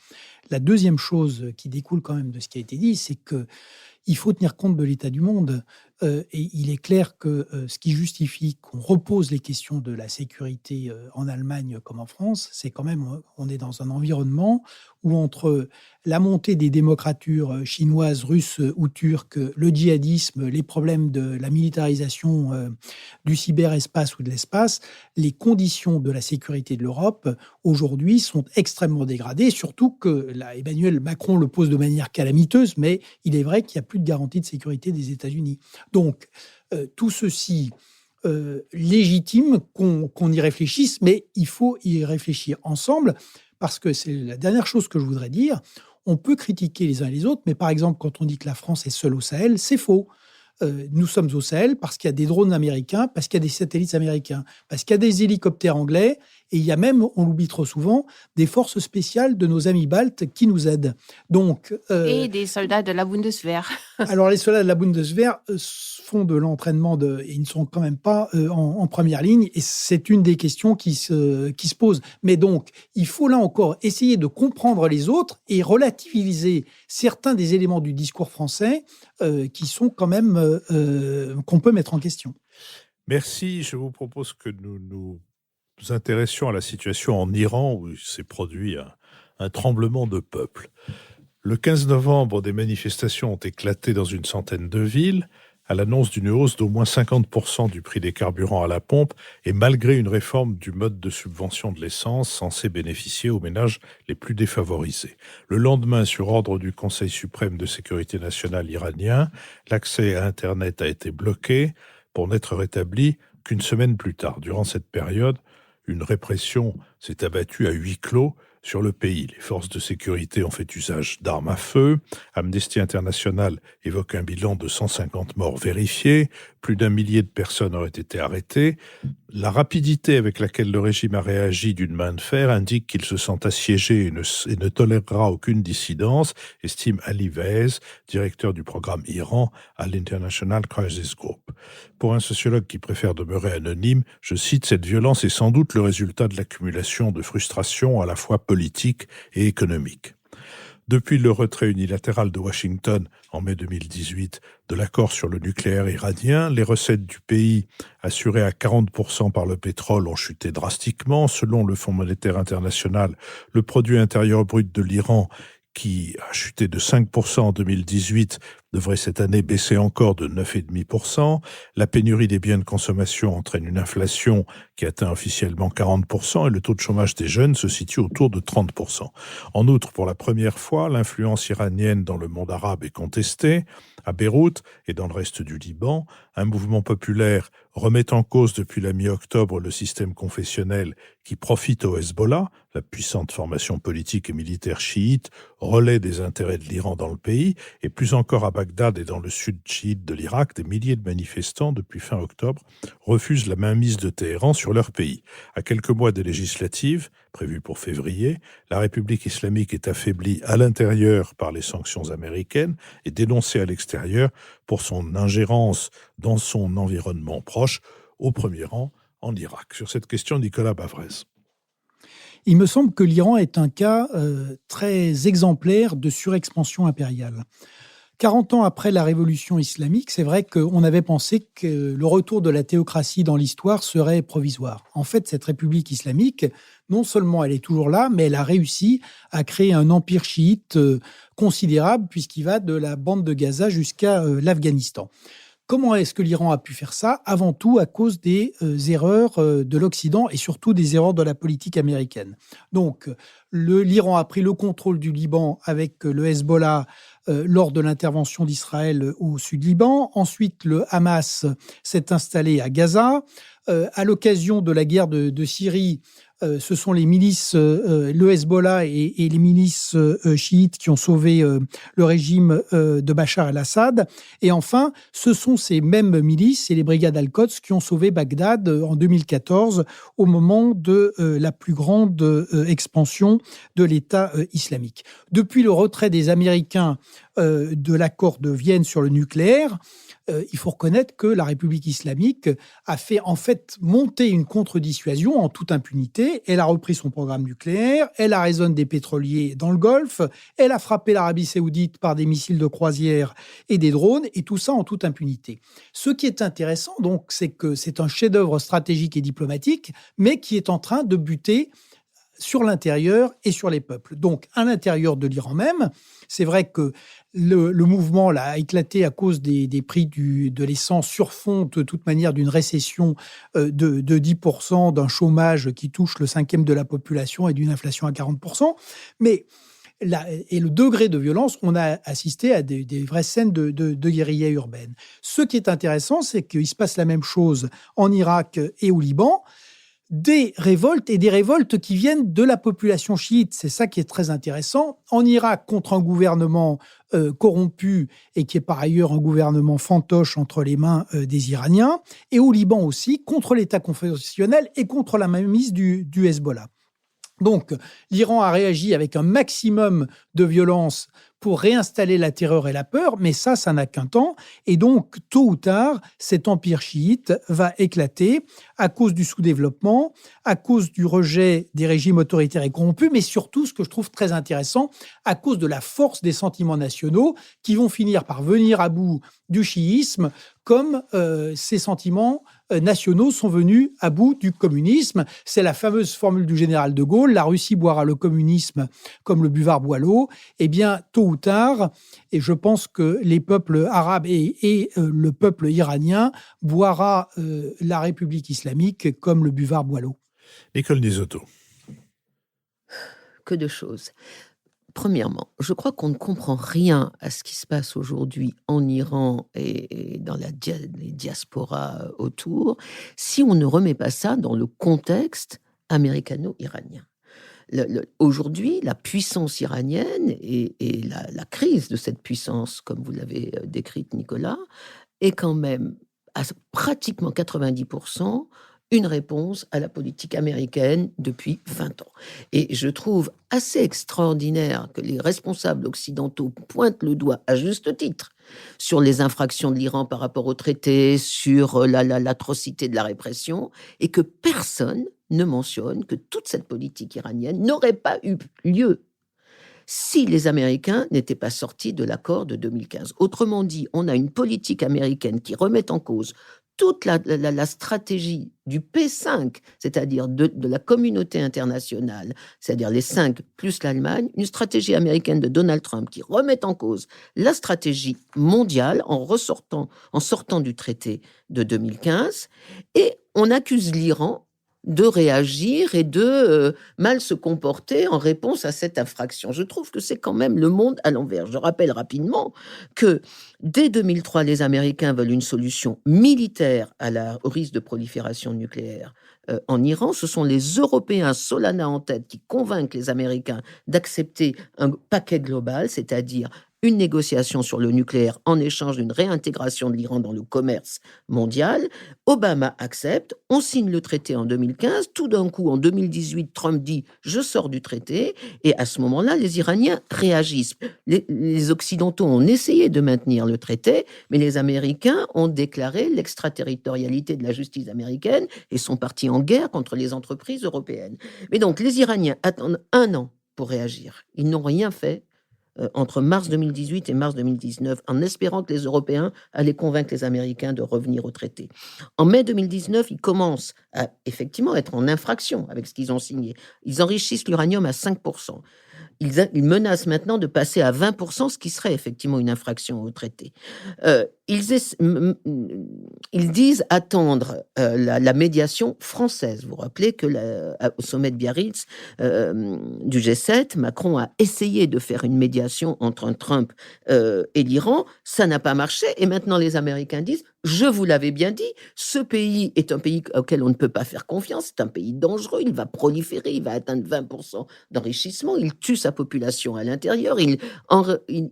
La deuxième chose qui découle quand même de ce qui a été dit, c'est qu'il faut tenir compte de l'état du monde. Et il est clair que ce qui justifie qu'on repose les questions de la sécurité en Allemagne comme en France, c'est quand même, on est dans un environnement où entre la montée des démocratures chinoises, russes ou turques, le djihadisme, les problèmes de la militarisation du cyberespace ou de l'espace, les conditions de la sécurité de l'Europe aujourd'hui sont extrêmement dégradées, surtout que Emmanuel Macron le pose de manière calamiteuse, mais il est vrai qu'il n'y a plus de garantie de sécurité des États-Unis. Donc, tout ceci légitime qu'on y réfléchisse, mais il faut y réfléchir ensemble, parce que c'est la dernière chose que je voudrais dire. On peut critiquer les uns et les autres, mais par exemple, quand on dit que la France est seule au Sahel, c'est faux. Nous sommes au Sahel parce qu'il y a des drones américains, parce qu'il y a des satellites américains, parce qu'il y a des hélicoptères anglais, et il y a même, on l'oublie trop souvent, des forces spéciales de nos amis baltes qui nous aident. Donc,
et des soldats de la Bundeswehr.
Alors, les soldats de la Bundeswehr font de l'entraînement, et ils ne sont quand même pas en première ligne, et c'est une des questions qui se pose. Mais donc, il faut là encore essayer de comprendre les autres et relativiser certains des éléments du discours français qui sont quand même qu'on peut mettre en question.
Merci. Je vous propose que nous nous intéressions à la situation en Iran, où s'est produit un tremblement de peuple. Le 15 novembre, des manifestations ont éclaté dans une centaine de villes, à l'annonce d'une hausse d'au moins 50% du prix des carburants à la pompe, et malgré une réforme du mode de subvention de l'essence censée bénéficier aux ménages les plus défavorisés. Le lendemain, sur ordre du Conseil suprême de sécurité nationale iranien, l'accès à Internet a été bloqué pour n'être rétabli qu'une semaine plus tard. Durant cette période, une répression s'est abattue à huis clos sur le pays. Les forces de sécurité ont fait usage d'armes à feu. Amnesty International évoque un bilan de 150 morts vérifiés. Plus d'1 millier de personnes auraient été arrêtées. La rapidité avec laquelle le régime a réagi d'une main de fer indique qu'il se sent assiégé et ne tolérera aucune dissidence, estime Ali Vaez, directeur du programme Iran à l'International Crisis Group. Pour un sociologue qui préfère demeurer anonyme, je cite, « Cette violence est sans doute le résultat de l'accumulation de frustrations à la fois politiques et économiques ». Depuis le retrait unilatéral de Washington en mai 2018 de l'accord sur le nucléaire iranien, les recettes du pays, assurées à 40% par le pétrole, ont chuté drastiquement. Selon le Fonds monétaire international, le produit intérieur brut de l'Iran, qui a chuté de 5% en 2018, devrait cette année baisser encore de 9,5%. La pénurie des biens de consommation entraîne une inflation qui atteint officiellement 40% et le taux de chômage des jeunes se situe autour de 30%. En outre, pour la première fois, l'influence iranienne dans le monde arabe est contestée. À Beyrouth et dans le reste du Liban, un mouvement populaire remet en cause depuis la mi-octobre le système confessionnel qui profite au Hezbollah, la puissante formation politique et militaire chiite, relais des intérêts de l'Iran dans le pays, et plus encore à Bagdad et dans le sud chiite de l'Irak, des milliers de manifestants depuis fin octobre refusent la mainmise de Téhéran sur leur pays. À quelques mois des législatives, prévues pour février, la République islamique est affaiblie à l'intérieur par les sanctions américaines et dénoncée à l'extérieur pour son ingérence dans son environnement proche, au premier rang en Irak. Sur cette question, Nicolas Bavrez.
Il me semble que l'Iran est un cas très exemplaire de surexpansion impériale. 40 ans après la révolution islamique, c'est vrai qu'on avait pensé que le retour de la théocratie dans l'histoire serait provisoire. En fait, cette république islamique, non seulement elle est toujours là, mais elle a réussi à créer un empire chiite considérable, puisqu'il va de la bande de Gaza jusqu'à l'Afghanistan. Comment est-ce que l'Iran a pu faire ça ? Avant tout à cause des erreurs de l'Occident et surtout des erreurs de la politique américaine. Donc, l'Iran a pris le contrôle du Liban avec le Hezbollah lors de l'intervention d'Israël au sud-Liban. Ensuite, le Hamas s'est installé à Gaza. À l'occasion de la guerre de Syrie, ce sont les milices, le Hezbollah et les milices chiites qui ont sauvé le régime de Bachar el-Assad. Et enfin, ce sont ces mêmes milices et les brigades Al-Quds qui ont sauvé Bagdad en 2014 au moment de la plus grande expansion de l'État islamique. Depuis le retrait des Américains de l'accord de Vienne sur le nucléaire, il faut reconnaître que la République islamique a fait en fait monter une contre-dissuasion en toute impunité. Elle a repris son programme nucléaire, elle arraisonne des pétroliers dans le Golfe, elle a frappé l'Arabie saoudite par des missiles de croisière et des drones, et tout ça en toute impunité. Ce qui est intéressant, donc, c'est que c'est un chef-d'œuvre stratégique et diplomatique, mais qui est en train de buter sur l'intérieur et sur les peuples. Donc, à l'intérieur de l'Iran même, c'est vrai que le mouvement là, a éclaté à cause des prix de l'essence sur fond, de toute manière, d'une récession de 10%, d'un chômage qui touche le 5e de la population et d'une inflation à 40%. Mais et le degré de violence, on a assisté à des vraies scènes de guérilla urbaine. Ce qui est intéressant, c'est qu'il se passe la même chose en Irak et au Liban. Des révoltes qui viennent de la population chiite. C'est ça qui est très intéressant. En Irak, contre un gouvernement corrompu et qui est par ailleurs un gouvernement fantoche entre les mains des Iraniens. Et au Liban aussi, contre l'État confessionnel et contre la mainmise du Hezbollah. Donc, l'Iran a réagi avec un maximum de violence pour réinstaller la terreur et la peur, mais ça n'a qu'un temps. Et donc, tôt ou tard, cet empire chiite va éclater à cause du sous-développement, à cause du rejet des régimes autoritaires et corrompus, mais surtout, ce que je trouve très intéressant, à cause de la force des sentiments nationaux qui vont finir par venir à bout du chiisme, comme ces sentiments nationaux sont venus à bout du communisme. C'est la fameuse formule du général de Gaulle, la Russie boira le communisme comme le buvard boit l'eau. Eh bien, tôt ou tard, et je pense que les peuples arabes et le peuple iranien boira la République islamique comme le buvard boit l'eau.
Nicole Nisotto.
Que de choses. Premièrement, je crois qu'on ne comprend rien à ce qui se passe aujourd'hui en Iran et dans les diasporas autour si on ne remet pas ça dans le contexte américano-iranien. Aujourd'hui, la puissance iranienne et la crise de cette puissance, comme vous l'avez décrite, Nicolas, est quand même à pratiquement 90% une réponse à la politique américaine depuis 20 ans. Et je trouve assez extraordinaire que les responsables occidentaux pointent le doigt, à juste titre, sur les infractions de l'Iran par rapport au traité, sur l'atrocité de la répression, et que personne ne mentionne que toute cette politique iranienne n'aurait pas eu lieu si les Américains n'étaient pas sortis de l'accord de 2015. Autrement dit, on a une politique américaine qui remet en cause toute la stratégie du P5, c'est-à-dire de la communauté internationale, c'est-à-dire les 5 plus l'Allemagne, une stratégie américaine de Donald Trump qui remet en cause la stratégie mondiale en sortant du traité de 2015, et on accuse l'Iran de réagir et de mal se comporter en réponse à cette infraction. Je trouve que c'est quand même le monde à l'envers. Je rappelle rapidement que dès 2003, les Américains veulent une solution militaire au risque de prolifération nucléaire en Iran. Ce sont les Européens, Solana en tête, qui convainquent les Américains d'accepter un paquet global, c'est-à-dire une négociation sur le nucléaire en échange d'une réintégration de l'Iran dans le commerce mondial. Obama accepte, on signe le traité en 2015, tout d'un coup, en 2018, Trump dit « je sors du traité », et à ce moment-là, les Iraniens réagissent. Les Occidentaux ont essayé de maintenir le traité, mais les Américains ont déclaré l'extraterritorialité de la justice américaine et sont partis en guerre contre les entreprises européennes. Mais donc, les Iraniens attendent 1 an pour réagir. Ils n'ont rien fait entre mars 2018 et mars 2019, en espérant que les Européens allaient convaincre les Américains de revenir au traité. En mai 2019, ils commencent à effectivement être en infraction avec ce qu'ils ont signé. Ils enrichissent l'uranium à 5%. Ils menacent maintenant de passer à 20%, ce qui serait effectivement une infraction au traité. Ils disent attendre la médiation française. Vous vous rappelez que au sommet de Biarritz du G7, Macron a essayé de faire une médiation entre Trump et l'Iran. Ça n'a pas marché. Et maintenant, les Américains disent « Je vous l'avais bien dit, ce pays est un pays auquel on ne peut pas faire confiance. C'est un pays dangereux. Il va proliférer. Il va atteindre 20% d'enrichissement. Il tue sa population à l'intérieur. Il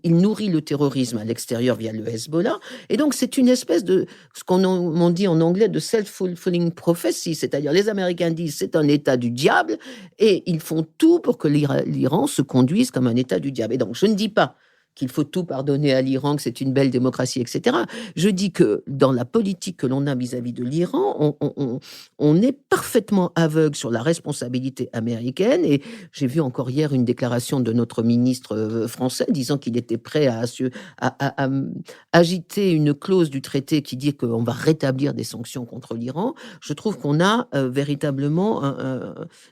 nourrit le terrorisme à l'extérieur via le Hezbollah. » Et donc, c'est une espèce de, ce qu'on dit en anglais, de self-fulfilling prophecy, c'est-à-dire les Américains disent c'est un État du diable et ils font tout pour que l'Iran se conduise comme un État du diable. Et donc, je ne dis pas qu'il faut tout pardonner à l'Iran, que c'est une belle démocratie, etc. Je dis que dans la politique que l'on a vis-à-vis de l'Iran, on est parfaitement aveugle sur la responsabilité américaine. Et j'ai vu encore hier une déclaration de notre ministre français disant qu'il était prêt à agiter une clause du traité qui dit qu'on va rétablir des sanctions contre l'Iran. Je trouve qu'on a véritablement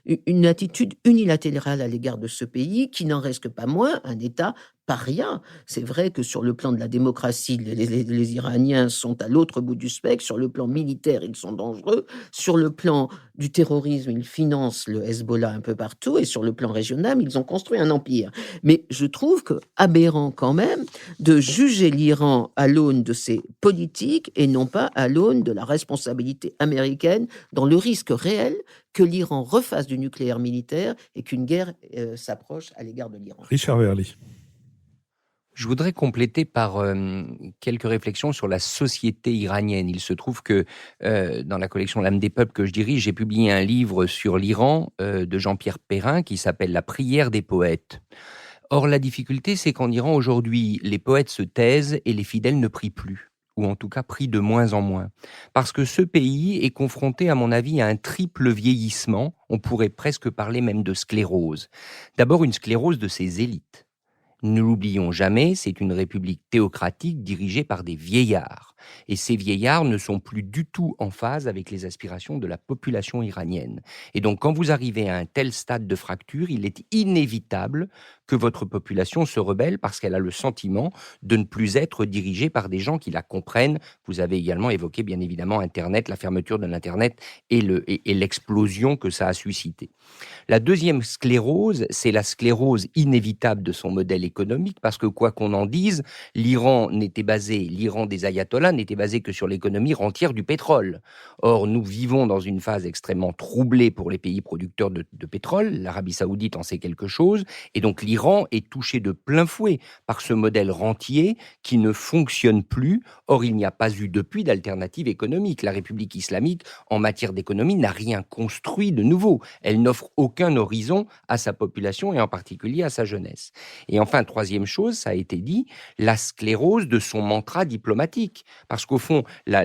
une attitude unilatérale à l'égard de ce pays qui n'en reste pas moins un État paria. C'est vrai que sur le plan de la démocratie, les Iraniens sont à l'autre bout du spectre. Sur le plan militaire, ils sont dangereux. Sur le plan du terrorisme, ils financent le Hezbollah un peu partout. Et sur le plan régional, ils ont construit un empire. Mais je trouve que aberrant quand même de juger l'Iran à l'aune de ses politiques et non pas à l'aune de la responsabilité américaine dans le risque réel que l'Iran refasse du nucléaire militaire et qu'une guerre s'approche à l'égard de l'Iran.
Richard Verly.
Je voudrais compléter par quelques réflexions sur la société iranienne. Il se trouve que dans la collection L'âme des peuples que je dirige, j'ai publié un livre sur l'Iran de Jean-Pierre Perrin qui s'appelle La prière des poètes. Or, la difficulté, c'est qu'en Iran, aujourd'hui, les poètes se taisent et les fidèles ne prient plus, ou en tout cas prient de moins en moins. Parce que ce pays est confronté, à mon avis, à un triple vieillissement. On pourrait presque parler même de sclérose. D'abord, une sclérose de ses élites. Ne l'oublions jamais, c'est une république théocratique dirigée par des vieillards. Et ces vieillards ne sont plus du tout en phase avec les aspirations de la population iranienne. Et donc, quand vous arrivez à un tel stade de fracture, il est inévitable que votre population se rebelle parce qu'elle a le sentiment de ne plus être dirigée par des gens qui la comprennent. Vous avez également évoqué, bien évidemment, Internet, la fermeture de l'Internet et l'explosion que ça a suscité. La deuxième sclérose, c'est la sclérose inévitable de son modèle économique, parce que quoi qu'on en dise, l'Iran des ayatollahs n'était basé que sur l'économie rentière du pétrole. Or, nous vivons dans une phase extrêmement troublée pour les pays producteurs de pétrole. L'Arabie Saoudite en sait quelque chose. Et donc, l'Iran est touché de plein fouet par ce modèle rentier qui ne fonctionne plus. Or, il n'y a pas eu depuis d'alternative économique. La République islamique, en matière d'économie, n'a rien construit de nouveau. Elle n'offre aucun horizon à sa population et en particulier à sa jeunesse. Et enfin, troisième chose, ça a été dit, la sclérose de son mantra diplomatique. Parce qu'au fond, la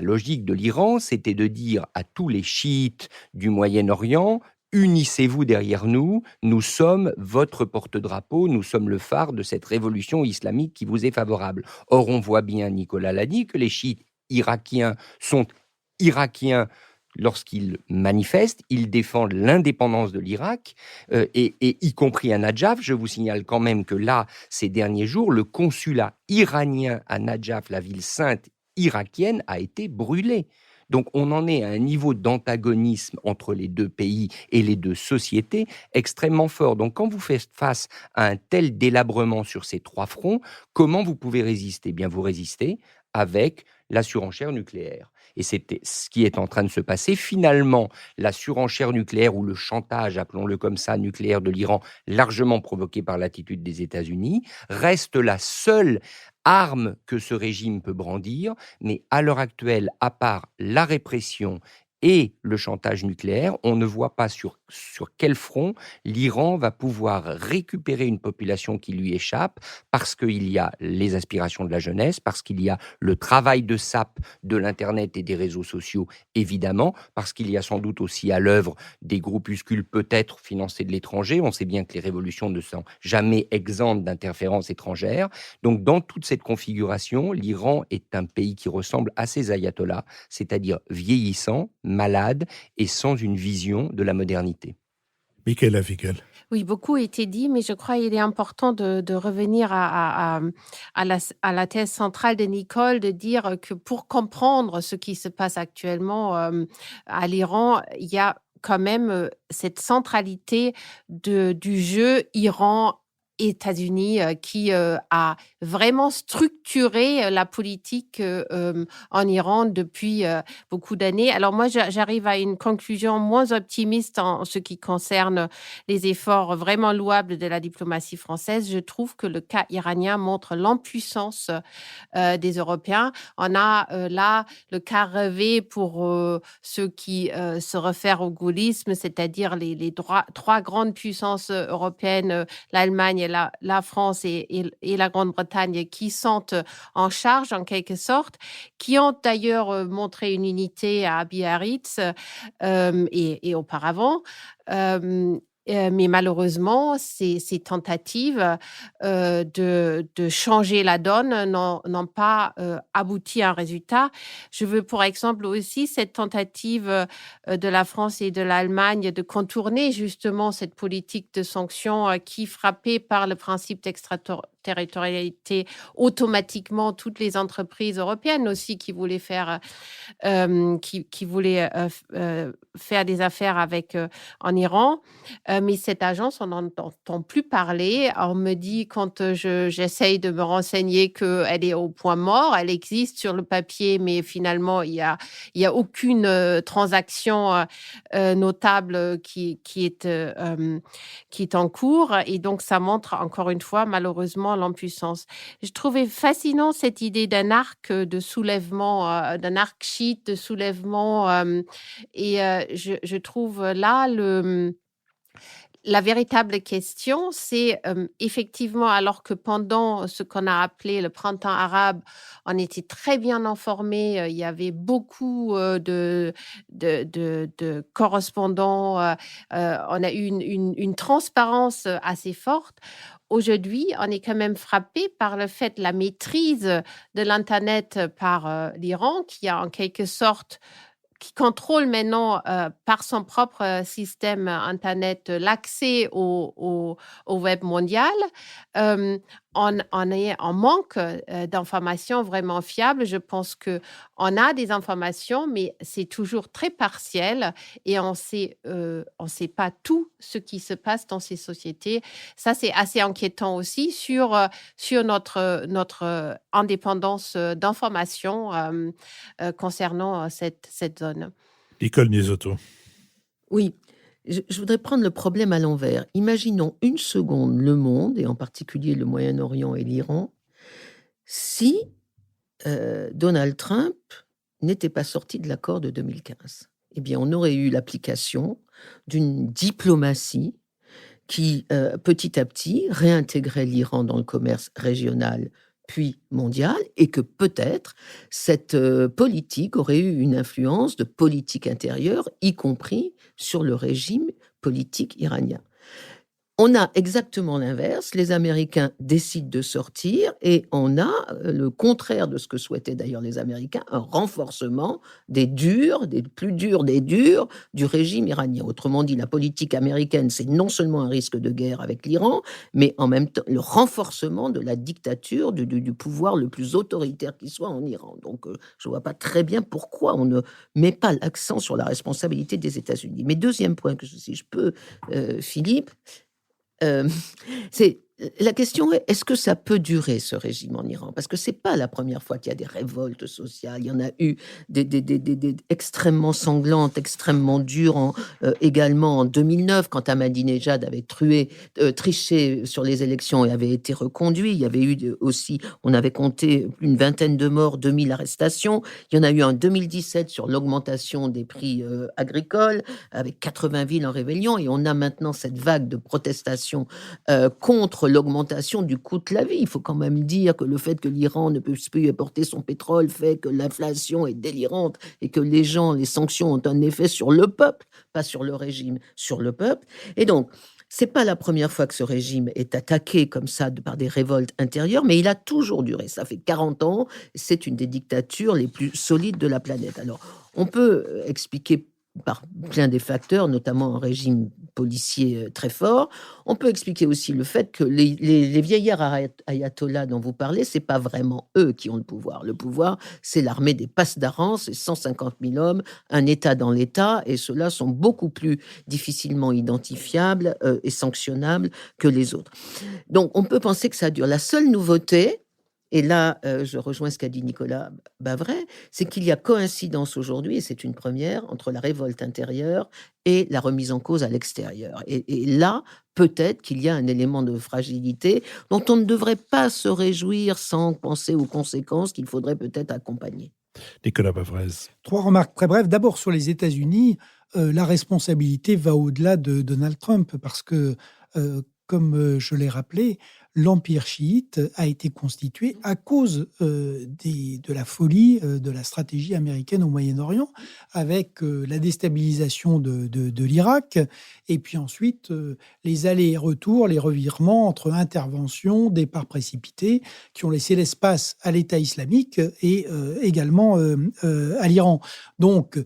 logique de l'Iran, c'était de dire à tous les chiites du Moyen-Orient, unissez-vous derrière nous, nous sommes votre porte-drapeau, nous sommes le phare de cette révolution islamique qui vous est favorable. Or, on voit bien, Nicolas l'a dit, que les chiites irakiens sont irakiens lorsqu'ils manifestent, ils défendent l'indépendance de l'Irak, et y compris à Nadjaf. Je vous signale quand même que là, ces derniers jours, le consulat iranien à Nadjaf, la ville sainte irakienne, a été brûlé. Donc on en est à un niveau d'antagonisme entre les deux pays et les deux sociétés extrêmement fort. Donc quand vous faites face à un tel délabrement sur ces trois fronts, comment vous pouvez résister ? Eh bien, vous résistez avec la surenchère nucléaire. Et c'est ce qui est en train de se passer. Finalement, la surenchère nucléaire ou le chantage, appelons-le comme ça, nucléaire de l'Iran, largement provoqué par l'attitude des États-Unis, reste la seule arme que ce régime peut brandir. Mais à l'heure actuelle, à part la répression et le chantage nucléaire, on ne voit pas sur quel front l'Iran va pouvoir récupérer une population qui lui échappe, parce qu'il y a les aspirations de la jeunesse, parce qu'il y a le travail de sape de l'Internet et des réseaux sociaux, évidemment, parce qu'il y a sans doute aussi à l'œuvre des groupuscules peut-être financés de l'étranger. On sait bien que les révolutions ne sont jamais exemptes d'interférences étrangères. Donc, dans toute cette configuration, l'Iran est un pays qui ressemble à ses ayatollahs, c'est-à-dire vieillissant, malade et sans une vision de la modernité.
Michaela Wiegel.
Oui, beaucoup a été dit, mais je crois qu'il est important de revenir à la thèse centrale de Nicole, de dire que pour comprendre ce qui se passe actuellement à l'Iran, il y a quand même cette centralité du jeu Iran États-Unis qui a vraiment structuré la politique en Iran depuis beaucoup d'années. Alors moi, j'arrive à une conclusion moins optimiste en ce qui concerne les efforts vraiment louables de la diplomatie française. Je trouve que le cas iranien montre l'impuissance des Européens. On a là le cas rêvé pour ceux qui se réfèrent au gaullisme, c'est-à-dire les trois grandes puissances européennes, l'Allemagne, la France et la Grande-Bretagne, qui sont en charge en quelque sorte, qui ont d'ailleurs montré une unité à Biarritz et auparavant. Mais malheureusement, ces tentatives de changer la donne n'ont pas abouti à un résultat. Je veux pour exemple aussi cette tentative de la France et de l'Allemagne de contourner justement cette politique de sanctions qui, frappée par le principe d'extraterritorialité, automatiquement toutes les entreprises européennes aussi qui voulaient faire faire des affaires avec en Iran. Mais cette agence, on n'en entend plus parler. On me dit, quand j'essaye de me renseigner, qu'elle est au point mort. Elle existe sur le papier, mais finalement, il y a aucune transaction notable qui est en cours. Et donc, ça montre encore une fois, malheureusement, l'impuissance. Je trouvais fascinant cette idée d'un arc de soulèvement, d'un arc chiite de soulèvement. Et je trouve là la véritable question, c'est effectivement, alors que pendant ce qu'on a appelé le printemps arabe, on était très bien informés, il y avait beaucoup de correspondants, on a eu une transparence assez forte. Aujourd'hui, on est quand même frappé par le fait, la maîtrise de l'Internet par l'Iran, qui a en quelque sorte qui contrôle maintenant par son propre système Internet l'accès au web mondial. On est en manque d'informations vraiment fiables. Je pense qu'on a des informations, mais c'est toujours très partiel et on sait pas tout ce qui se passe dans ces sociétés. Ça, c'est assez inquiétant aussi sur notre indépendance d'information concernant cette zone.
Nicole Niesotto.
Oui, je voudrais prendre le problème à l'envers. Imaginons une seconde le monde, et en particulier le Moyen-Orient et l'Iran, si Donald Trump n'était pas sorti de l'accord de 2015. Eh bien, on aurait eu l'application d'une diplomatie qui, petit à petit, réintégrait l'Iran dans le commerce régional puis mondial, et que peut-être cette politique aurait eu une influence de politique intérieure, y compris sur le régime politique iranien. On a exactement l'inverse. Les Américains décident de sortir et on a le contraire de ce que souhaitaient d'ailleurs les Américains, un renforcement des plus durs des durs du régime iranien. Autrement dit, la politique américaine, c'est non seulement un risque de guerre avec l'Iran, mais en même temps le renforcement de la dictature, du pouvoir le plus autoritaire qui soit en Iran. Donc, je ne vois pas très bien pourquoi on ne met pas l'accent sur la responsabilité des États-Unis. Mais deuxième point, si je peux, Philippe, c'est la question est-ce que ça peut durer ce régime en Iran? Parce que c'est pas la première fois qu'il y a des révoltes sociales. Il y en a eu des extrêmement sanglantes, extrêmement dures également en 2009 quand Ahmadinejad avait triché sur les élections et avait été reconduit. Il y avait eu aussi, on avait compté une vingtaine de morts, 2000 arrestations. Il y en a eu en 2017 sur l'augmentation des prix agricoles avec 80 villes en rébellion et on a maintenant cette vague de protestations contre l'augmentation du coût de la vie. Il faut quand même dire que le fait que l'Iran ne puisse plus apporter son pétrole fait que l'inflation est délirante et que les sanctions ont un effet sur le peuple, pas sur le régime, sur le peuple. Et donc, c'est pas la première fois que ce régime est attaqué comme ça par des révoltes intérieures, mais il a toujours duré. Ça fait 40 ans. C'est une des dictatures les plus solides de la planète. Alors, on peut expliquer par plein des facteurs, notamment un régime policier très fort. On peut expliquer aussi le fait que les vieillards ayatollahs dont vous parlez, c'est pas vraiment eux qui ont le pouvoir. Le pouvoir, c'est l'armée des Pasdaran, c'est 150 000 hommes, un État dans l'État, et ceux-là sont beaucoup plus difficilement identifiables et sanctionnables que les autres. Donc, on peut penser que ça dure. La seule nouveauté, et là, je rejoins ce qu'a dit Nicolas Bavray, c'est qu'il y a coïncidence aujourd'hui, et c'est une première, entre la révolte intérieure et la remise en cause à l'extérieur. Et là, peut-être qu'il y a un élément de fragilité dont on ne devrait pas se réjouir sans penser aux conséquences qu'il faudrait peut-être accompagner.
Nicolas Bavray.
3 remarques très brèves. D'abord, sur les États-Unis, la responsabilité va au-delà de Donald Trump, parce que, comme je l'ai rappelé, l'empire chiite a été constitué à cause de la folie de la stratégie américaine au Moyen-Orient, avec la déstabilisation de l'Irak, et puis ensuite les allers et retours, les revirements entre interventions, départs précipités, qui ont laissé l'espace à l'État islamique et également à l'Iran. Donc,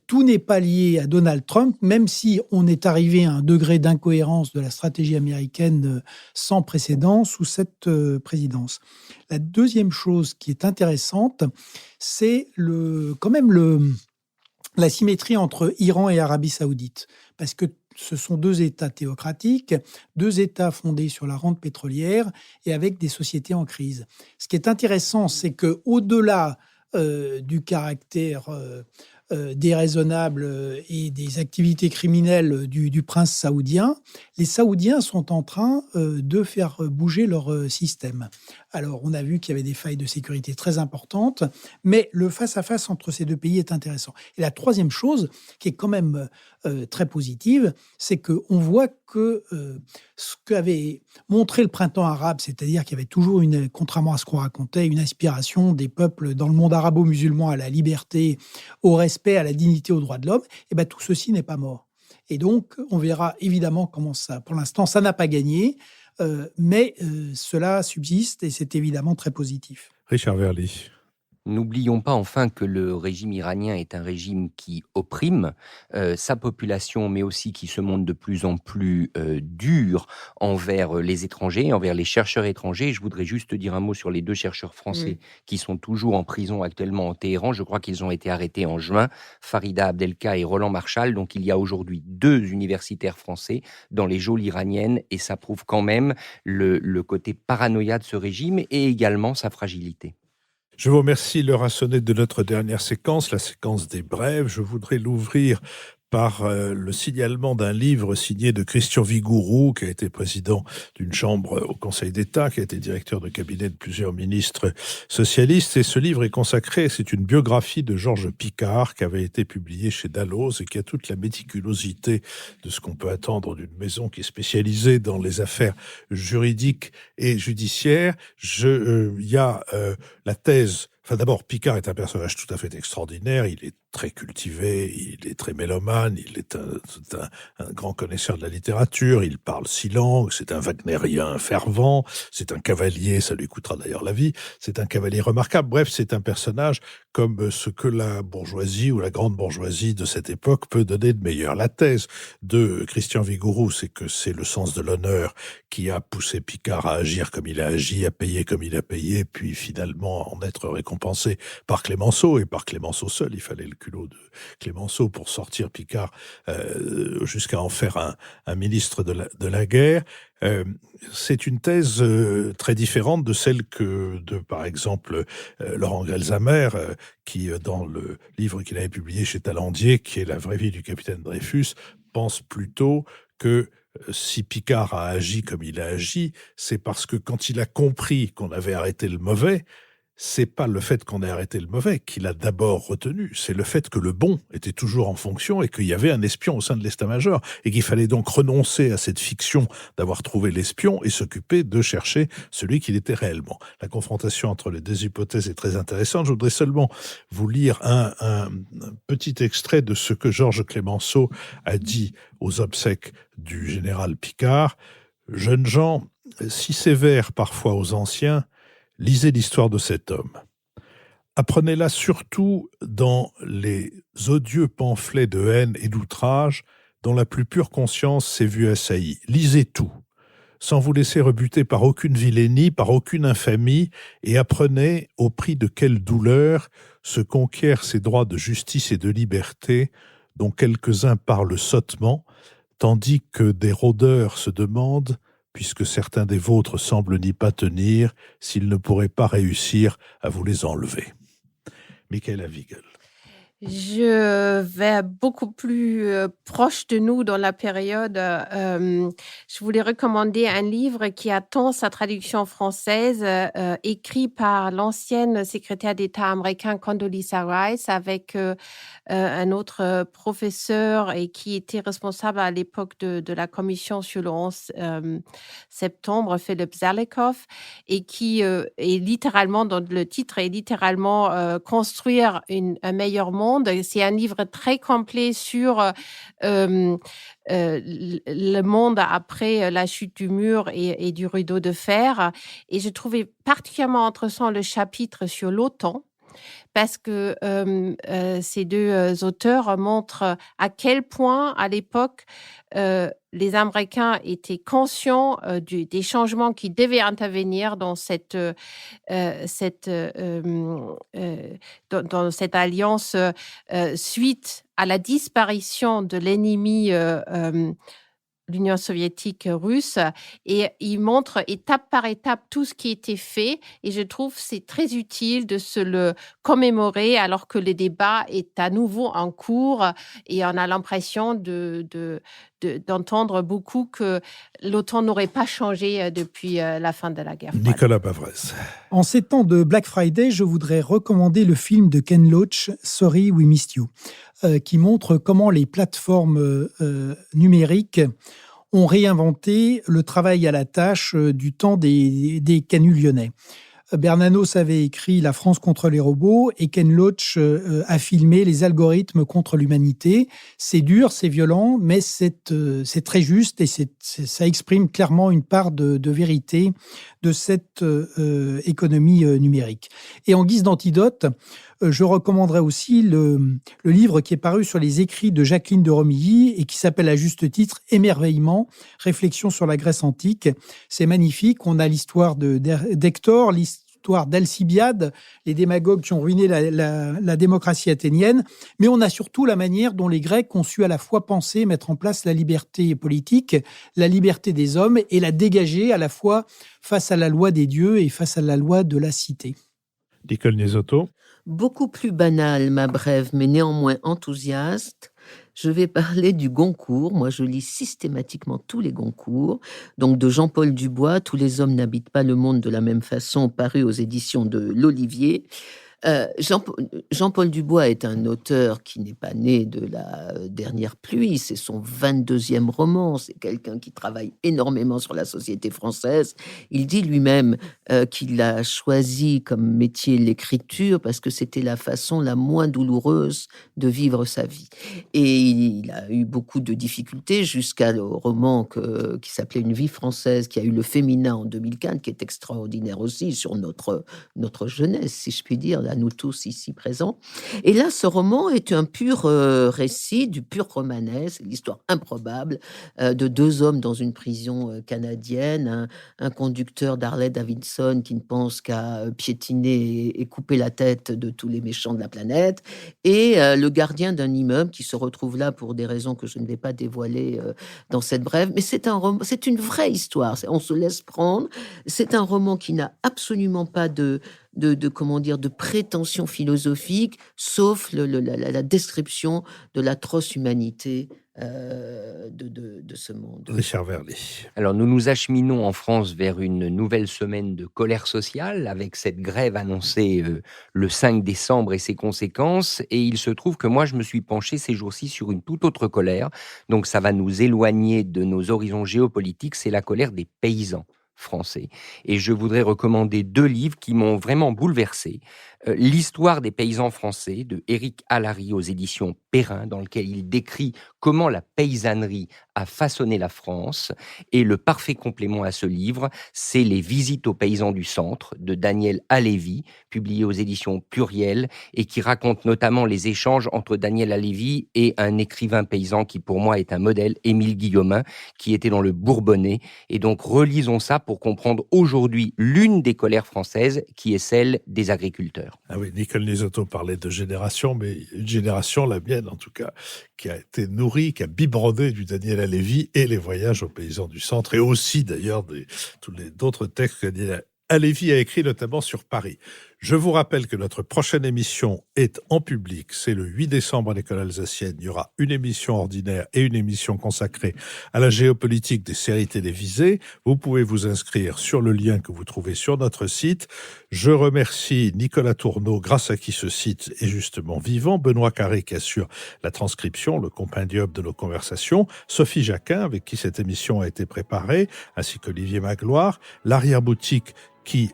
tout n'est pas lié à Donald Trump, même si on est arrivé à un degré d'incohérence de la stratégie américaine sans précédent sous cette présidence. La deuxième chose qui est intéressante, c'est quand même la symétrie entre Iran et Arabie Saoudite, parce que ce sont 2 États théocratiques, 2 États fondés sur la rente pétrolière et avec des sociétés en crise. Ce qui est intéressant, c'est que au-delà du caractère déraisonnable et des activités criminelles du prince saoudien, les Saoudiens sont en train de faire bouger leur système. Alors, on a vu qu'il y avait des failles de sécurité très importantes, mais le face-à-face entre ces 2 pays est intéressant. Et la troisième chose, qui est quand même très positive, c'est qu'on voit que ce qu'avait montré le printemps arabe, c'est-à-dire qu'il y avait toujours, contrairement à ce qu'on racontait, une aspiration des peuples dans le monde arabo-musulman à la liberté, au respect, à la dignité, aux droits de l'homme, et bien tout ceci n'est pas mort. Et donc, on verra évidemment comment ça, pour l'instant, ça n'a pas gagné, mais cela subsiste et c'est évidemment très positif.
Richard Verly.
N'oublions pas enfin que le régime iranien est un régime qui opprime sa population, mais aussi qui se montre de plus en plus dur envers les étrangers, envers les chercheurs étrangers. Je voudrais juste dire un mot sur les 2 chercheurs français qui sont toujours en prison actuellement en Téhéran. Je crois qu'ils ont été arrêtés en juin, Farida Abdelka et Roland Marchal. Donc il y a aujourd'hui 2 universitaires français dans les geôles iraniennes et ça prouve quand même le côté paranoïa de ce régime et également sa fragilité.
Je vous remercie. L'heure a sonné de notre dernière séquence, la séquence des brèves. Je voudrais l'ouvrir par le signalement d'un livre signé de Christian Vigourou, qui a été président d'une chambre au Conseil d'État, qui a été directeur de cabinet de plusieurs ministres socialistes. Et ce livre est consacré, c'est une biographie de Georges Picard, qui avait été publiée chez Dalloz et qui a toute la méticulosité de ce qu'on peut attendre d'une maison qui est spécialisée dans les affaires juridiques et judiciaires. Il y a la thèse Enfin, d'abord, Picard est un personnage tout à fait extraordinaire. Il est très cultivé, il est très mélomane, il est un grand connaisseur de la littérature, il parle 6 langues, c'est un wagnérien fervent, c'est un cavalier, ça lui coûtera d'ailleurs la vie, c'est un cavalier remarquable. Bref, c'est un personnage comme ce que la bourgeoisie ou la grande bourgeoisie de cette époque peut donner de meilleur. La thèse de Christian Vigouroux, c'est que c'est le sens de l'honneur qui a poussé Picard à agir comme il a agi, à payer comme il a payé, puis finalement en être récompensé par Clémenceau, et par Clémenceau seul. Il fallait le culot de Clémenceau pour sortir Picard jusqu'à en faire un ministre de la guerre. C'est une thèse très différente de celle par exemple, Laurent Gelsamer, qui, dans le livre qu'il avait publié chez Talandier, qui est La vraie vie du capitaine Dreyfus, pense plutôt que si Picard a agi comme il a agi, c'est parce que quand il a compris qu'on avait arrêté le mauvais, c'est pas le fait qu'on ait arrêté le mauvais qu'il a d'abord retenu, c'est le fait que le bon était toujours en fonction et qu'il y avait un espion au sein de l'état-major et qu'il fallait donc renoncer à cette fiction d'avoir trouvé l'espion et s'occuper de chercher celui qu'il était réellement. La confrontation entre les deux hypothèses est très intéressante. Je voudrais seulement vous lire un petit extrait de ce que Georges Clémenceau a dit aux obsèques du général Picard. « Jeunes gens, si sévères parfois aux anciens, lisez l'histoire de cet homme. Apprenez-la surtout dans les odieux pamphlets de haine et d'outrage dont la plus pure conscience s'est vue assaillie. Lisez tout, sans vous laisser rebuter par aucune vilainie, par aucune infamie, et apprenez au prix de quelle douleur se conquièrent ces droits de justice et de liberté dont quelques-uns parlent sottement, tandis que des rôdeurs se demandent puisque certains des vôtres semblent n'y pas tenir, s'ils ne pourraient pas réussir à vous les enlever. » Michaela Wiegel.
Je vais beaucoup plus proche de nous dans la période. Je voulais recommander un livre qui attend sa traduction française, écrit par l'ancienne secrétaire d'État américain Condoleezza Rice avec un autre professeur et qui était responsable à l'époque de la commission sur le 11 septembre, Philip Zelikow, et qui est littéralement, dans le titre est littéralement construire un meilleur monde. C'est un livre très complet sur le monde après la chute du mur et du rideau de fer. Et je trouvais particulièrement intéressant le chapitre sur l'OTAN, parce que ces deux auteurs montrent à quel point, à l'époque, les Américains étaient conscients des changements qui devaient intervenir dans cette alliance suite à la disparition de l'ennemi l'Union soviétique russe, et il montre étape par étape tout ce qui était fait, et je trouve que c'est très utile de se le commémorer alors que le débat est à nouveau en cours et on a l'impression d'entendre beaucoup que l'OTAN n'aurait pas changé depuis la fin de la guerre froide.
Nicolas Pavrez.
En ces temps de Black Friday, je voudrais recommander le film de Ken Loach, Sorry We Missed You, qui montre comment les plateformes numériques ont réinventé le travail à la tâche du temps des canuts lyonnais. Bernanos avait écrit La France contre les robots et Ken Loach a filmé Les algorithmes contre l'humanité. C'est dur, c'est violent, mais c'est très juste et ça exprime clairement une part de vérité de cette économie numérique. Et en guise d'antidote, je recommanderais aussi le livre qui est paru sur les écrits de Jacqueline de Romilly et qui s'appelle à juste titre « Émerveillement, réflexion sur la Grèce antique ». C'est magnifique. On a l'histoire d'Hector, l'histoire d'Alcibiade, les démagogues qui ont ruiné la démocratie athénienne, mais on a surtout la manière dont les Grecs ont su à la fois penser, mettre en place la liberté politique, la liberté des hommes et la dégager à la fois face à la loi des dieux et face à la loi de la cité.
Nicole Nesotto.
Beaucoup plus banale, ma brève, mais néanmoins enthousiaste. Je vais parler du Goncourt. Moi, je lis systématiquement tous les Goncourt. Donc, de Jean-Paul Dubois, Tous les hommes n'habitent pas le monde de la même façon, paru aux éditions de l'Olivier. Jean-Paul Dubois est un auteur qui n'est pas né de la dernière pluie. C'est son 22e roman. C'est quelqu'un qui travaille énormément sur la société française. Il dit lui-même qu'il a choisi comme métier l'écriture parce que c'était la façon la moins douloureuse de vivre sa vie. Et il a eu beaucoup de difficultés jusqu'au roman qui s'appelait Une vie française, qui a eu le Féminin en 2004, qui est extraordinaire aussi sur notre jeunesse, si je puis dire, à nous tous ici présents. Et là, ce roman est un pur récit, du pur romanesque, l'histoire improbable de deux hommes dans une prison canadienne, un conducteur d'Harley Davidson qui ne pense qu'à piétiner et couper la tête de tous les méchants de la planète, et le gardien d'un immeuble qui se retrouve là pour des raisons que je ne vais pas dévoiler dans cette brève. Mais c'est une vraie histoire, on se laisse prendre. C'est un roman qui n'a absolument pas de prétention philosophique, sauf la description de l'atroce humanité de ce monde.
Richard Verlet.
Alors, nous nous acheminons en France vers une nouvelle semaine de colère sociale, avec cette grève annoncée le 5 décembre et ses conséquences. Et il se trouve que moi, je me suis penché ces jours-ci sur une toute autre colère. Donc, ça va nous éloigner de nos horizons géopolitiques. C'est la colère des paysans français. Et je voudrais recommander 2 livres qui m'ont vraiment bouleversé. L'histoire des paysans français de Éric Allary aux éditions Perrin, dans lequel il décrit comment la paysannerie a façonné la France. Et le parfait complément à ce livre, c'est Les visites aux paysans du centre de Daniel Halévy, publié aux éditions Pluriel, et qui raconte notamment les échanges entre Daniel Halévy et un écrivain paysan qui pour moi est un modèle, Émile Guillaumin, qui était dans le Bourbonnais. Et donc relisons ça pour comprendre aujourd'hui l'une des colères françaises, qui est celle des agriculteurs.
Ah oui, Nicole Lisoto parlait de génération, mais une génération, la mienne en tout cas, qui a été nourrie, qui a biberonné du Daniel Halévy et les voyages aux paysans du centre, et aussi d'ailleurs tous les d'autres textes que Daniel Halévy a écrits notamment sur Paris. Je vous rappelle que notre prochaine émission est en public. C'est le 8 décembre à l'École alsacienne. Il y aura une émission ordinaire et une émission consacrée à la géopolitique des séries télévisées. Vous pouvez vous inscrire sur le lien que vous trouvez sur notre site. Je remercie Nicolas Tourneau, grâce à qui ce site est justement vivant. Benoît Carré qui assure la transcription, le compendium de nos conversations. Sophie Jacquin, avec qui cette émission a été préparée, ainsi qu'Olivier Magloire. L'Arrière-Boutique qui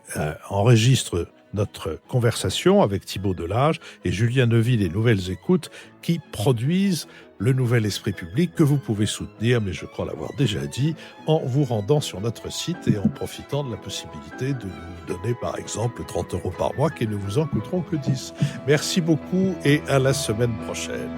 enregistre notre conversation avec Thibaut Delage et Julien Neuville et Nouvelles Écoutes qui produisent le nouvel esprit public que vous pouvez soutenir, mais je crois l'avoir déjà dit, en vous rendant sur notre site et en profitant de la possibilité de nous donner par exemple 30 € par mois qui ne vous en coûteront que 10. Merci beaucoup et à la semaine prochaine.